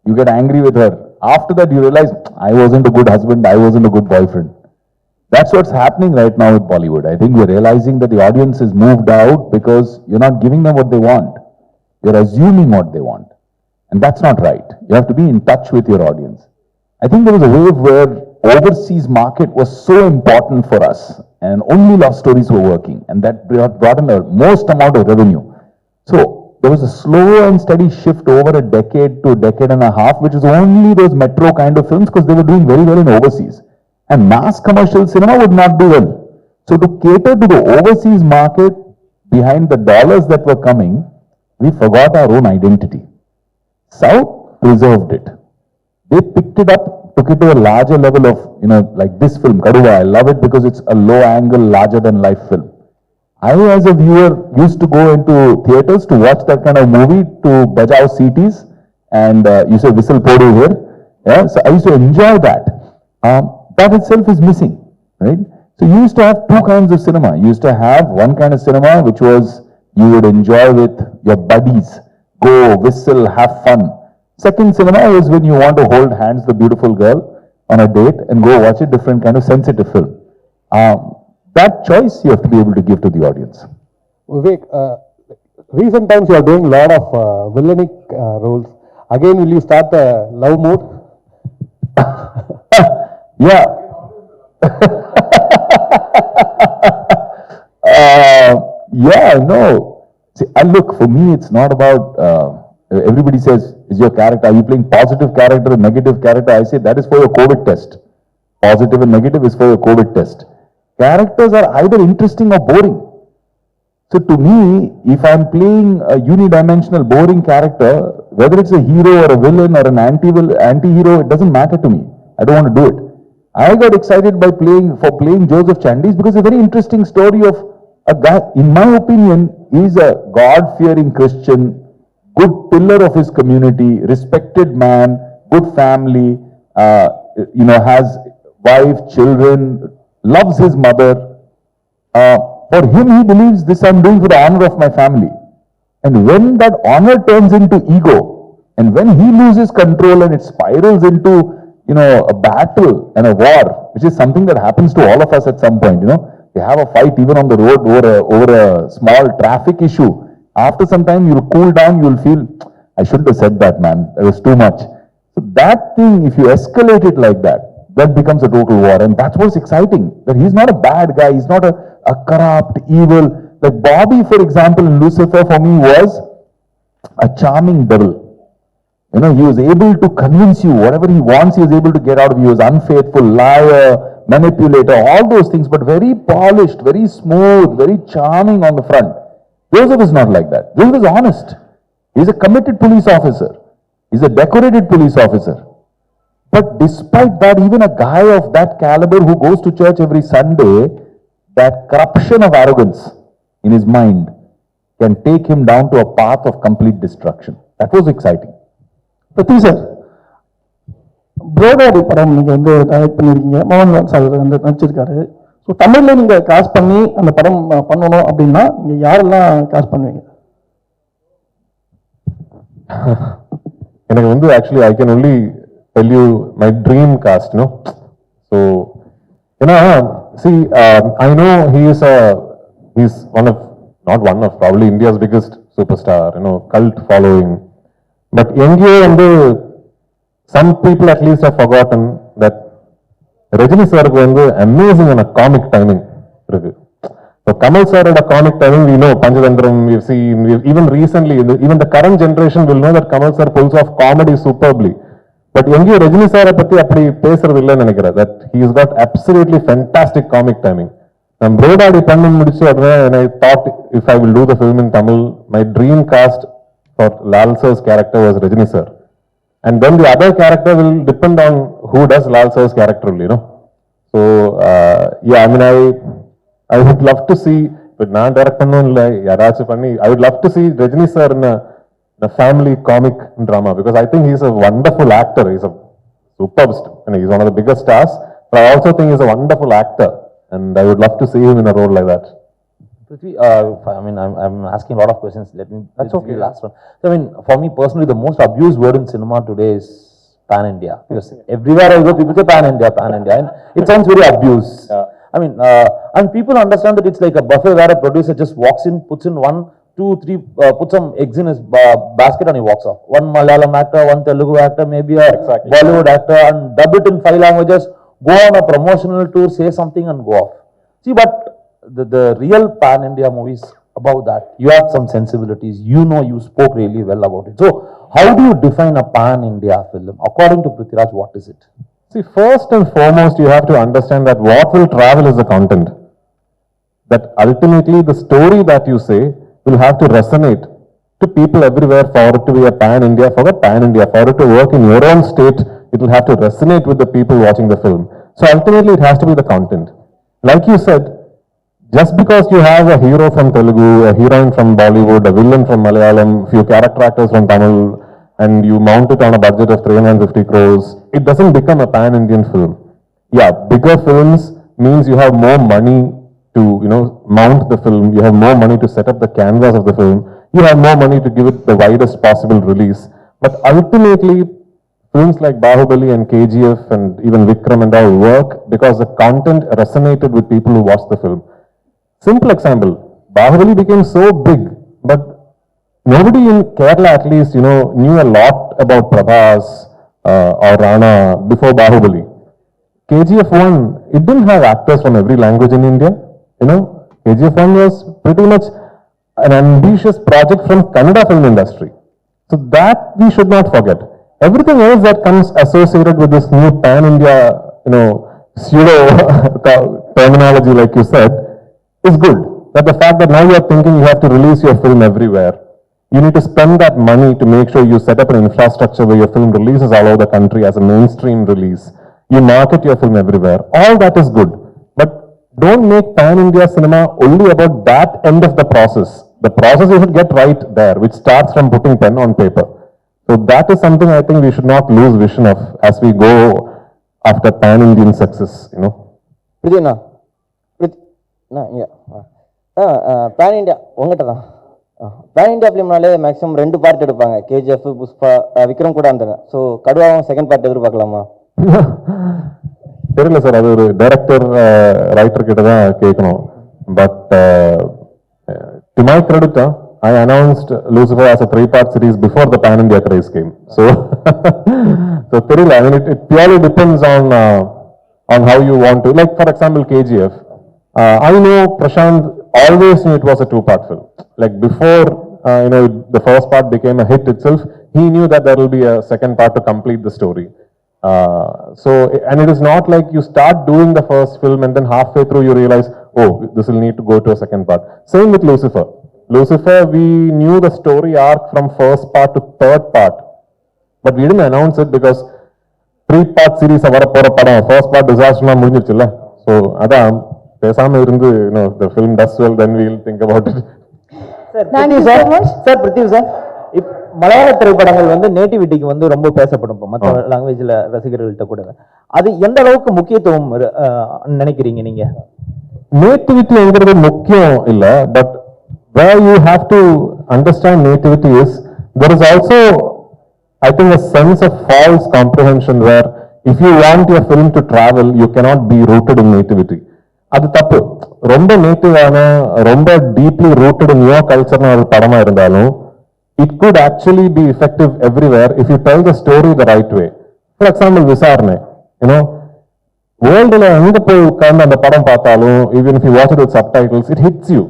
you get angry with her. After that you realize, I wasn't a good husband, I wasn't a good boyfriend. That's what's happening right now with Bollywood. I think we're realizing that the audience is moved out because you're not giving them what they want. You're assuming what they want. And that's not right. You have to be in touch with your audience. I think there was a wave where overseas market was so important for us and only love stories were working, and that brought in the most amount of revenue. So there was a slow and steady shift over a decade to a decade and a half, which is only those metro kind of films because they were doing very well in overseas. And mass commercial cinema would not do well. So to cater to the overseas market, behind the dollars that were coming, we forgot our own identity. South preserved it. They picked it up, took it to a larger level of, like this film, Kaduva. I love it because it's a low angle, larger than life film. I, as a viewer, used to go into theaters to watch that kind of movie to bajao CTs and you say whistle podu here. Yeah, so I used to enjoy that. That itself is missing, right? So you used to have 2 kinds of cinema. You used to have one kind of cinema which was you would enjoy with your buddies, go, whistle, have fun. Second cinema is when you want to hold hands the beautiful girl on a date and go watch a different kind of sensitive film. That choice you have to be able to give to the audience. Vivek, recent times you are doing a lot of villainic roles. Again, will you start the love mood? Yeah. Yeah, no. See, look, for me, it's not about, everybody says, is your character, are you playing positive character or negative character? I say that is for your COVID test. Positive and negative is for your COVID test. Characters are either interesting or boring. So to me, if I'm playing a unidimensional boring character, whether it's a hero or a villain or an anti-hero, it doesn't matter to me. I don't want to do it. I got excited by playing Joseph Chandis because it's a very interesting story of a guy, in my opinion, he's a God-fearing Christian, good pillar of his community, respected man, good family, has wife, children, loves his mother. For him, he believes this I'm doing for the honor of my family. And when that honor turns into ego, and when he loses control and it spirals into, a battle and a war, which is something that happens to all of us at some point, You have a fight even on the road over a small traffic issue. After some time, you'll cool down, you'll feel, I shouldn't have said that, man. It was too much. So that thing, if you escalate it like that becomes a total war. And that's what's exciting. That he's not a bad guy. He's not a corrupt, evil. Like Bobby, for example, in Lucifer for me was a charming devil. He was able to convince you whatever he wants, he was able to get out of you. He was unfaithful, liar, manipulator, all those things, but very polished, very smooth, very charming on the front. Joseph is not like that. Joseph is honest. He's a committed police officer. He's a decorated police officer. But despite that, even a guy of that caliber who goes to church every Sunday, that corruption of arrogance in his mind can take him down to a path of complete destruction. That was exciting. Prithvi sir, புரோடாடி படம் நீங்கள் வந்து direct பண்ணியிருக்கீங்க, Mohanlal sir வந்து நடிச்சிருக்காரு. So தமிழில் நீங்கள் cost பண்ணி அந்த படம் பண்ணணும் அப்படின்னா நீங்கள் யாரெல்லாம் காஸ்ட் பண்ணுவீங்க? எனக்கு வந்து actually I can only tell you my dream cost, so ஏன்னா I know he's one of probably India's biggest superstar, cult following. But எங்கேயோ வந்து some people at least have forgotten that Rajini sirku வந்து amazing on a comic timing இருக்கு. So Kamal sir oda comic timing, we know Panchadandram, we've seen, even recently, even the current generation will know that Kamal sir pulls off comedy superbly. But எங்கேயோ Rajini sir பத்தி அப்படி பேசுறது இல்லைன்னு நினைக்கிறேன். That he's got absolutely fantastic comic timing. நான் ப்ரோடாடி பண்ண முடிச்ச உடனே and I thought if I will do the film in Tamil, my dream cast for Lal sir's character was Rajini sir. And then the other character will depend on who does Lal sir's character, So, I would love to see, but நான் direct பண்ணணும் இல்லை, யாராச்சும் பண்ணி, I would love to see Rajini sir in a family comic drama, because I think he's a wonderful actor. He's a superb, he's one of the biggest stars, but I also think he's a wonderful actor, and I would love to see him in a role like that. Prithvi, I'm asking a lot of questions. Let me. That's okay. Last one. So, for me personally, the most abused word in cinema today is pan India. Because everywhere I go, people say pan India, and it sounds very abused. And people understand that it's like a buffet where a producer just walks in, puts in 1, 2, 3, puts some eggs in his basket and he walks off. One Malayalam actor, one Telugu actor, maybe a Bollywood actor, and dub it in 5 languages, go on a promotional tour, say something and go off. See, but the real pan-India movies about that, you have some sensibilities, you spoke really well about it. So, how do you define a pan-India film? According to Prithviraj, what is it? See, first and foremost, you have to understand that what will travel is the content. That ultimately the story that you say will have to resonate to people everywhere for it to be a pan-India, for it to work in your own state, it will have to resonate with the people watching the film. So ultimately it has to be the content. Like you said, just because you have a hero from Telugu, a heroine from Bollywood, a villain from Malayalam, few character actors from Tamil, and you mount it on a budget of 350 crores, it doesn't become a pan-Indian film. Yeah, bigger films means you have more money to, mount the film, you have more money to set up the canvas of the film, you have more money to give it the widest possible release. But ultimately, films like Bahubali and KGF and even Vikram and all work because the content resonated with people who watched the film. Simple example, Bahubali became so big, but nobody in Kerala at least, knew a lot about Prabhas or Rana before Bahubali. KGF 1, it didn't have actors from every language in India, KGF 1 was pretty much an ambitious project from Kannada film industry. So that we should not forget. Everything else that comes associated with this new pan-India, pseudo terminology like you said, is good. But the fact that now you are thinking you have to release your film everywhere, you need to spend that money to make sure you set up an infrastructure where your film releases all over the country as a mainstream release. You market your film everywhere. All that is good. But don't make pan-India cinema only about that end of the process. The process you should get right there, which starts from putting pen on paper. So that is something I think we should not lose vision of as we go after pan-Indian success, pan India உங்ககிட்ட தான் pan India ஃபிலிம்னாலே maximum 2 part எடுப்பாங்க, கேஜிஎஃப், புஷ்பா, விக்ரம் கூட அந்த. So கடுவாவும் second part எதிர்பார்க்கலாமா? தெரியல sir, அது ஒரு டைரக்டர் ரைட்டர் கிட்ட தான் கேட்கணும். But to my credit, I announced Lucifer as a 3-part series before the pan-India craze came. So தெரியல. I mean, it purely depends on how you want to. Like for example, KGF. I know Prashant always knew it was a 2-part film. Like before, the first part became a hit itself, he knew that there will be a second part to complete the story. And it is not like you start doing the first film and then halfway through you realize, oh, this will need to go to a second part. Same with Lucifer. Lucifer, we knew the story arc from first part to third part, but we didn't announce it because 3-part series avara pora padam first part disaster na mudinjiruchilla. So adha pesama irundu, the film does well, then we will think about it. Sir, thank you so much. Sir, Prithviraj sir, மலையாள திரைப்படங்கள் வந்து நேட்டிவிட்டிக்கு வந்து ரொம்ப பேசப்படும் மற்ற லாங்குவேஜ்ல ரசிகர்கள்ட்ட கூட. அது எந்த அளவுக்கு முக்கியத்துவம் நினைக்கிறீங்க நீங்க? நேட்டிவிட்டிங்கிறது முக்கியம் இல்ல, but where you have to understand nativity is, there is also, I think, a sense of false comprehension where if you want your film to travel, you cannot be rooted in nativity. அது தப்பு. ரொம்ப நேட்டிவான, ரொம்ப deeply rooted in your culture ஒரு படமா இருந்தாலும் it could actually be effective everywhere if you tell the story the right way. For example, விசாரணை, வேர்ல்டுல எங்க போய் உட்கார்ந்து அந்த படம் பார்த்தாலும், even if you watch it with subtitles, it hits you.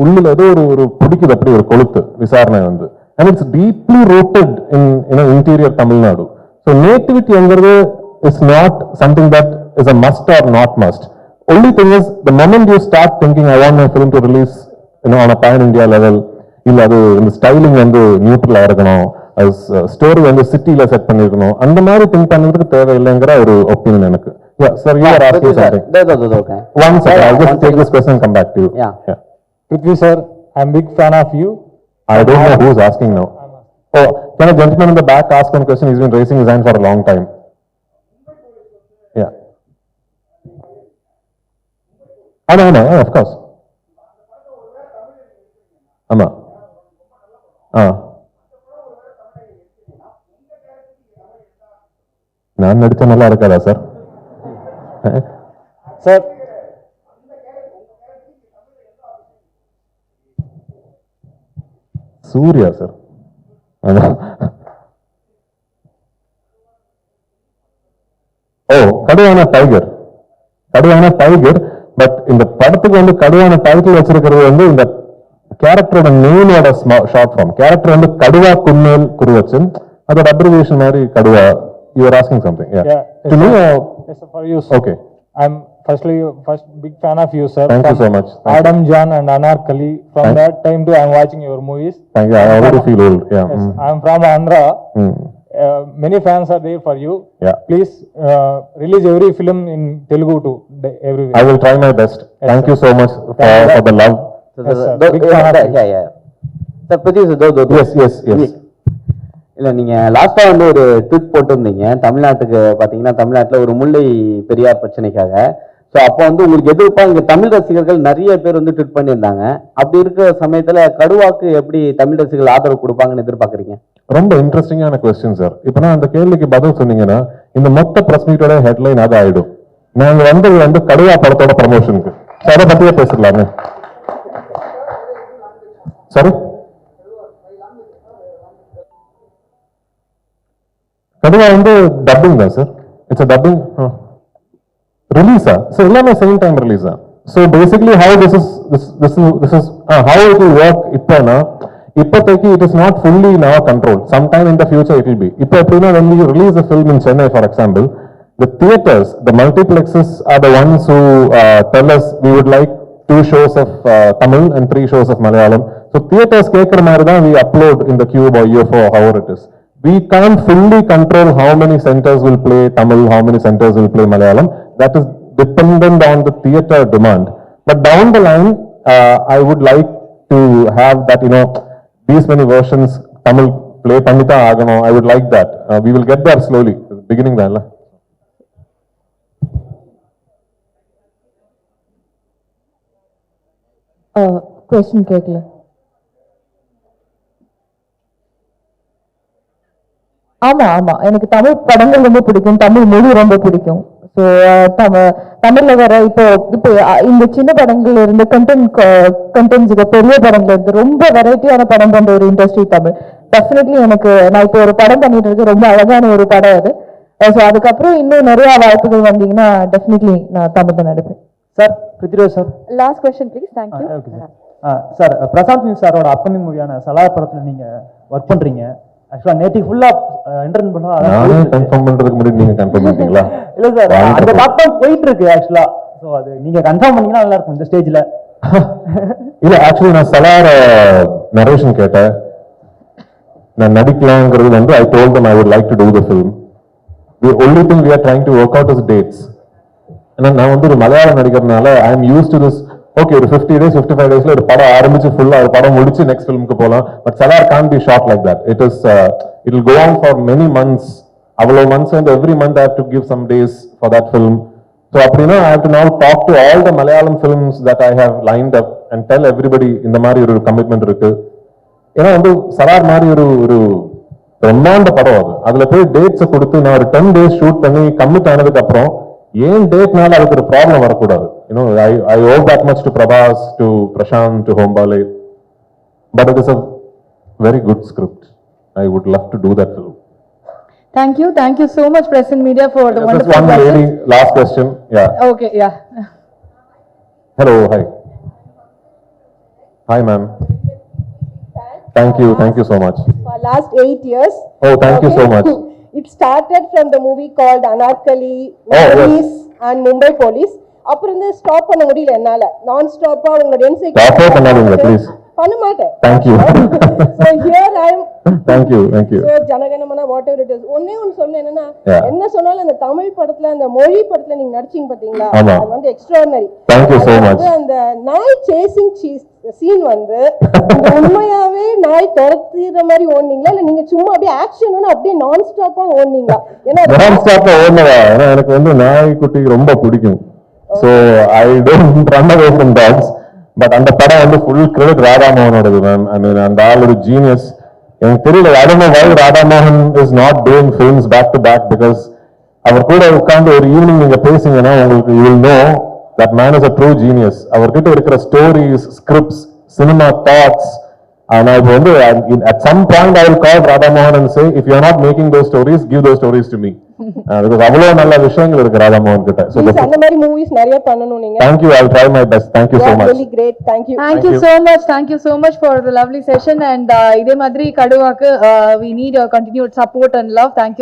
உள்ளில் ஏதோ ஒரு பிடிக்குது, அப்படி ஒரு கொளுத்து விசாரணை வந்து. And it's deeply rooted in interior Tamil Nadu. So நேட்டிவிட்டிங்கிறது is not something that is a must or not must. Only thing is the moment you start thinking I want my film to release on a pan India level, இல்லை அது இந்த styling வந்து நியூட்ரலா இருக்கணும், story வந்து சிட்டியில set பண்ணிருக்கணும், அந்த மாதிரி திங்க் பண்ணுறதுக்கு தேவையில்லைங்கிற ஒரு ஒப்பீனியன் எனக்கு. Yeah, sir, you are asking something. Okay. One second, I'll just take this question and come back to you. Yeah. Prithvi sir, I'm big fan of you. I don't know who's asking now. Oh, can a gentleman in the back ask one question? He's been raising his hand for a long time. Yeah. No, of course. Amma. நான் நடிச்ச நல்லா இருக்காதா sir? Sir, Suriya sir. Oh, கடுவான tiger. But இந்த படத்துக்கு வந்து கடுவான title வச்சிருக்கிறது வந்து இந்த கேரக்டரோட நேமோட ஷார்ட் ஃபார்ம். கேரக்டர் வந்து கடுவா குன்னேல் குருவச்சன், அதோட அப்ரிவியேஷன் மாதிரி Kathua. You are asking something, yeah. To me, yes, for you. Okay. I'm first big fan of you, sir. Thank you so much. Adam John and Anarkali. From that time to I'm watching your movies. Thank you. I already feel old. Yeah. Yes, I'm from Andhra. Many fans are there for you. Yeah. Please release every film in Telugu to everywhere. I will try my best. Thank you so much for the love. Yes, sir. Big fan of you. Yeah. Sir, Prithviraj, Yes. இல்லை, நீங்கள் லாஸ்ட்டாக வந்து ஒரு tweet போட்டிருந்தீங்க தமிழ்நாட்டுக்கு. பார்த்தீங்கன்னா தமிழ்நாட்டில் ஒரு முல்லை பெரியார் பிரச்சனைக்காக. ஸோ அப்போ வந்து உங்களுக்கு எதிர்ப்பாக இங்கே தமிழ் ரசிகர்கள் நிறைய பேர் வந்து ட்வீட் பண்ணியிருந்தாங்க. அப்படி இருக்கிற சமயத்தில் கடுவாக்கு எப்படி தமிழ் ரசிகர்கள் ஆதரவு கொடுப்பாங்கன்னு எதிர்பார்க்குறீங்க? ரொம்ப இன்ட்ரெஸ்டிங்கான கொஸ்டின் சார். இப்போ நான் அந்த கேள்விக்கு பதில் சொன்னீங்கன்னா இந்த மொத்த பிரஸ் மீட்டோட ஹெட்லைன் அது ஆயிடும். நாங்க வந்தது கடுவா படத்தோட ப்ரமோஷனுக்கு. அதை பத்தியே பேசலாமே. சாரி, கடுவா டப்பிங் தான் சார். இட்ஸ் அ டப்பிங் ரிலீஸா? ஸோ எல்லாமே சேம் டைம் ரிலீஸா? So basically how this is how it will work. இப்போனா இப்போதைக்கு it is not fully in our control. Sometime in the future it will be. இப்போ எப்படின்னா when we release a film in Chennai, for example, the theaters, the multiplexes are the ones who tell us we would like 2 shows of Tamil and 3 shows of Malayalam. So theaters கேட்கிற மாதிரி தான் we upload in the Cube or UFO, however it is. We can't fully control how many centers will play Tamil, how many centers will play Malayalam. That is dependent on the theater demand. But down the line, I would like to have that, these many versions Tamil play pannitha agano. I would like that. We will get there slowly. Beginning தான் இல்ல? Question கேட்கல. ஆமா ஆமா, எனக்கு தமிழ் படங்கள் ரொம்ப பிடிக்கும், தமிழ் மொழி ரொம்ப பிடிக்கும். ஸோ தமிழ்ல வர இப்போ இந்த சின்ன படங்கள்ல இருந்து கண்டென்ட்ஸுக்கு பெரிய படங்கள்ல இருந்து ரொம்ப வெரைட்டியான படம் பண்ற ஒரு இண்டஸ்ட்ரி தமிழ். டெஃபினெட்லி நான் இப்போ ஒரு படம் பண்ணிட்டு இருக்கேன், ரொம்ப அழகான ஒரு படம் அது. ஸோ அதுக்கப்புறம் இன்னும் நிறைய வாய்ப்புகள் வந்தீங்கன்னா டெஃபினெட்லி நான் தமிழ் தான் நடிப்பேன். Sir, Prithviraj sir, last question please. Thank you. Sir, Prashanth நியூஸ் சாரோட அப்கமிங் மூவியான சலார் படத்துல நீங்க ஒர்க் பண்றீங்க. ஆக்சுவலா நேற்று ஃபுல்லா இன்டர்ன் பண்ணா நானே கன்ஃபார்ம் பண்றதுக்கு முன்னாடி நீங்க கன்ஃபார்ம் பண்ணிட்டீங்களா? இல்ல சார், அந்த டாக்டர் போயிட்டு இருக்கு ஆக்சுவலா. சோ அது நீங்க கன்ஃபார்ம் பண்ணீங்கன்னா நல்லா இருக்கும் இந்த ஸ்டேஜ்ல. இல்ல, ஆக்சுவலி நான் சலார் நரேஷன் கேட்டேன். நான் நடிக்கலாம்ங்கிறது I told them I would like to do the film. The only thing we are trying to work out is dates. ஏன்னா நான் ஒரு மலையாள நடிகர்னால I am used to this. Okay, ஒரு 50 days 55 daysல ஒரு படம் ஆரம்பிச்சு ஃபுல்லா ஒரு படம் முடிச்சு நெக்ஸ்ட் ஃபிலிமுக்கு போகலாம். But Salaar can't be shot like that. It will go on for many months. அவ்வளோ months every month I have to give some days for that film. So அப்படின்னா I have to now talk to all the Malayalam films that I have lined up and tell everybody இந்த மாதிரி ஒரு commitment இருக்கு. ஏன்னா சலார் மாதிரி ஒரு பிரம்மாண்ட படம் அதுல போய் டேட்ஸை கொடுத்து நான் ஒரு 10 days ஷூட் பண்ணி கமிட் ஆனதுக்கு அப்புறம் ஏன் டேட்னால அதுக்கு ஒரு ப்ராப்ளம் வரக்கூடாது. I owe that much to Prabhas, to Prashant, to Hombale. But it is a very good script. I would love to do that film. Thank you so much, Press and Media, for the wonderful questions. One lady, last question. Yeah. Okay, yeah. Hello, hi. Hi, ma'am. Thank you so much. For last 8 years. Oh, thank you so much. It started from the movie called Anarkali, Memories, and Mumbai Police. அப்புறம் stop பண்ண முடியல என்னால. நான் ஸ்டாப்பா உங்களோட stop பண்ணாதீங்க please. பண்ண மாட்டேன். Thank you. So here I am. Thank you. So Jana Gana Mana whatever it is. ஒண்ணே சொல்ல என்னன்னா, என்ன சொன்னாலும் அந்த தமிழ் படத்துல அந்த மொழி படத்துல நீங்க நடிச்சீங்க பாத்தீங்களா, அது extraordinary. Thank you so much. அந்த நாய் சேசிங் சீன் உண்மையாவே நாய் துரத்துற மாதிரி ஓடுனீங்களா இல்ல நீங்க சும்மா அப்படியே ஆக்ஷன் அப்படியே நான் ஸ்டாப்பா ஓடுனீங்களா? ஏன்னா நான் ஸ்டாப்பா ஓடுனதா? எனக்கு நாய்க்குட்டி ரொம்ப பிடிக்கும். So I don't run away from dogs. But அந்த படம் full credit ராதாமோகனோடது மேம். அந்த ஆள் ஒரு ஜீனியஸ். எனக்கு தெரியல, I don't know why Radhamohan is not doing films back to back, because அவர் கூட உட்கார்ந்து ஒரு ஈவினிங் நீங்க பேசிங்கன்னா உங்களுக்கு you will know that man is a true genius. அவர்கிட்ட இருக்கிற ஸ்டோரிஸ், ஸ்கிரிப்ட்ஸ், சினிமா தாட்ஸ். ஆனா இப்போ at some point I will call Radhamohan and say, if you are not making those stories, give those stories to me. Because அவ்வளவு நல்ல விஷயங்கள் இருக்கு ராதாமோகன் கிட்ட. So அந்த மாதிரி மூவிஸ் நிறைய பண்ணனும் நீங்க. Thank you, I'll try my best. Thank you so much. Really great. Thank you so much for the lovely session. And இதே மாதிரி கடுவாக்கு we need your continued support and love. Thank you.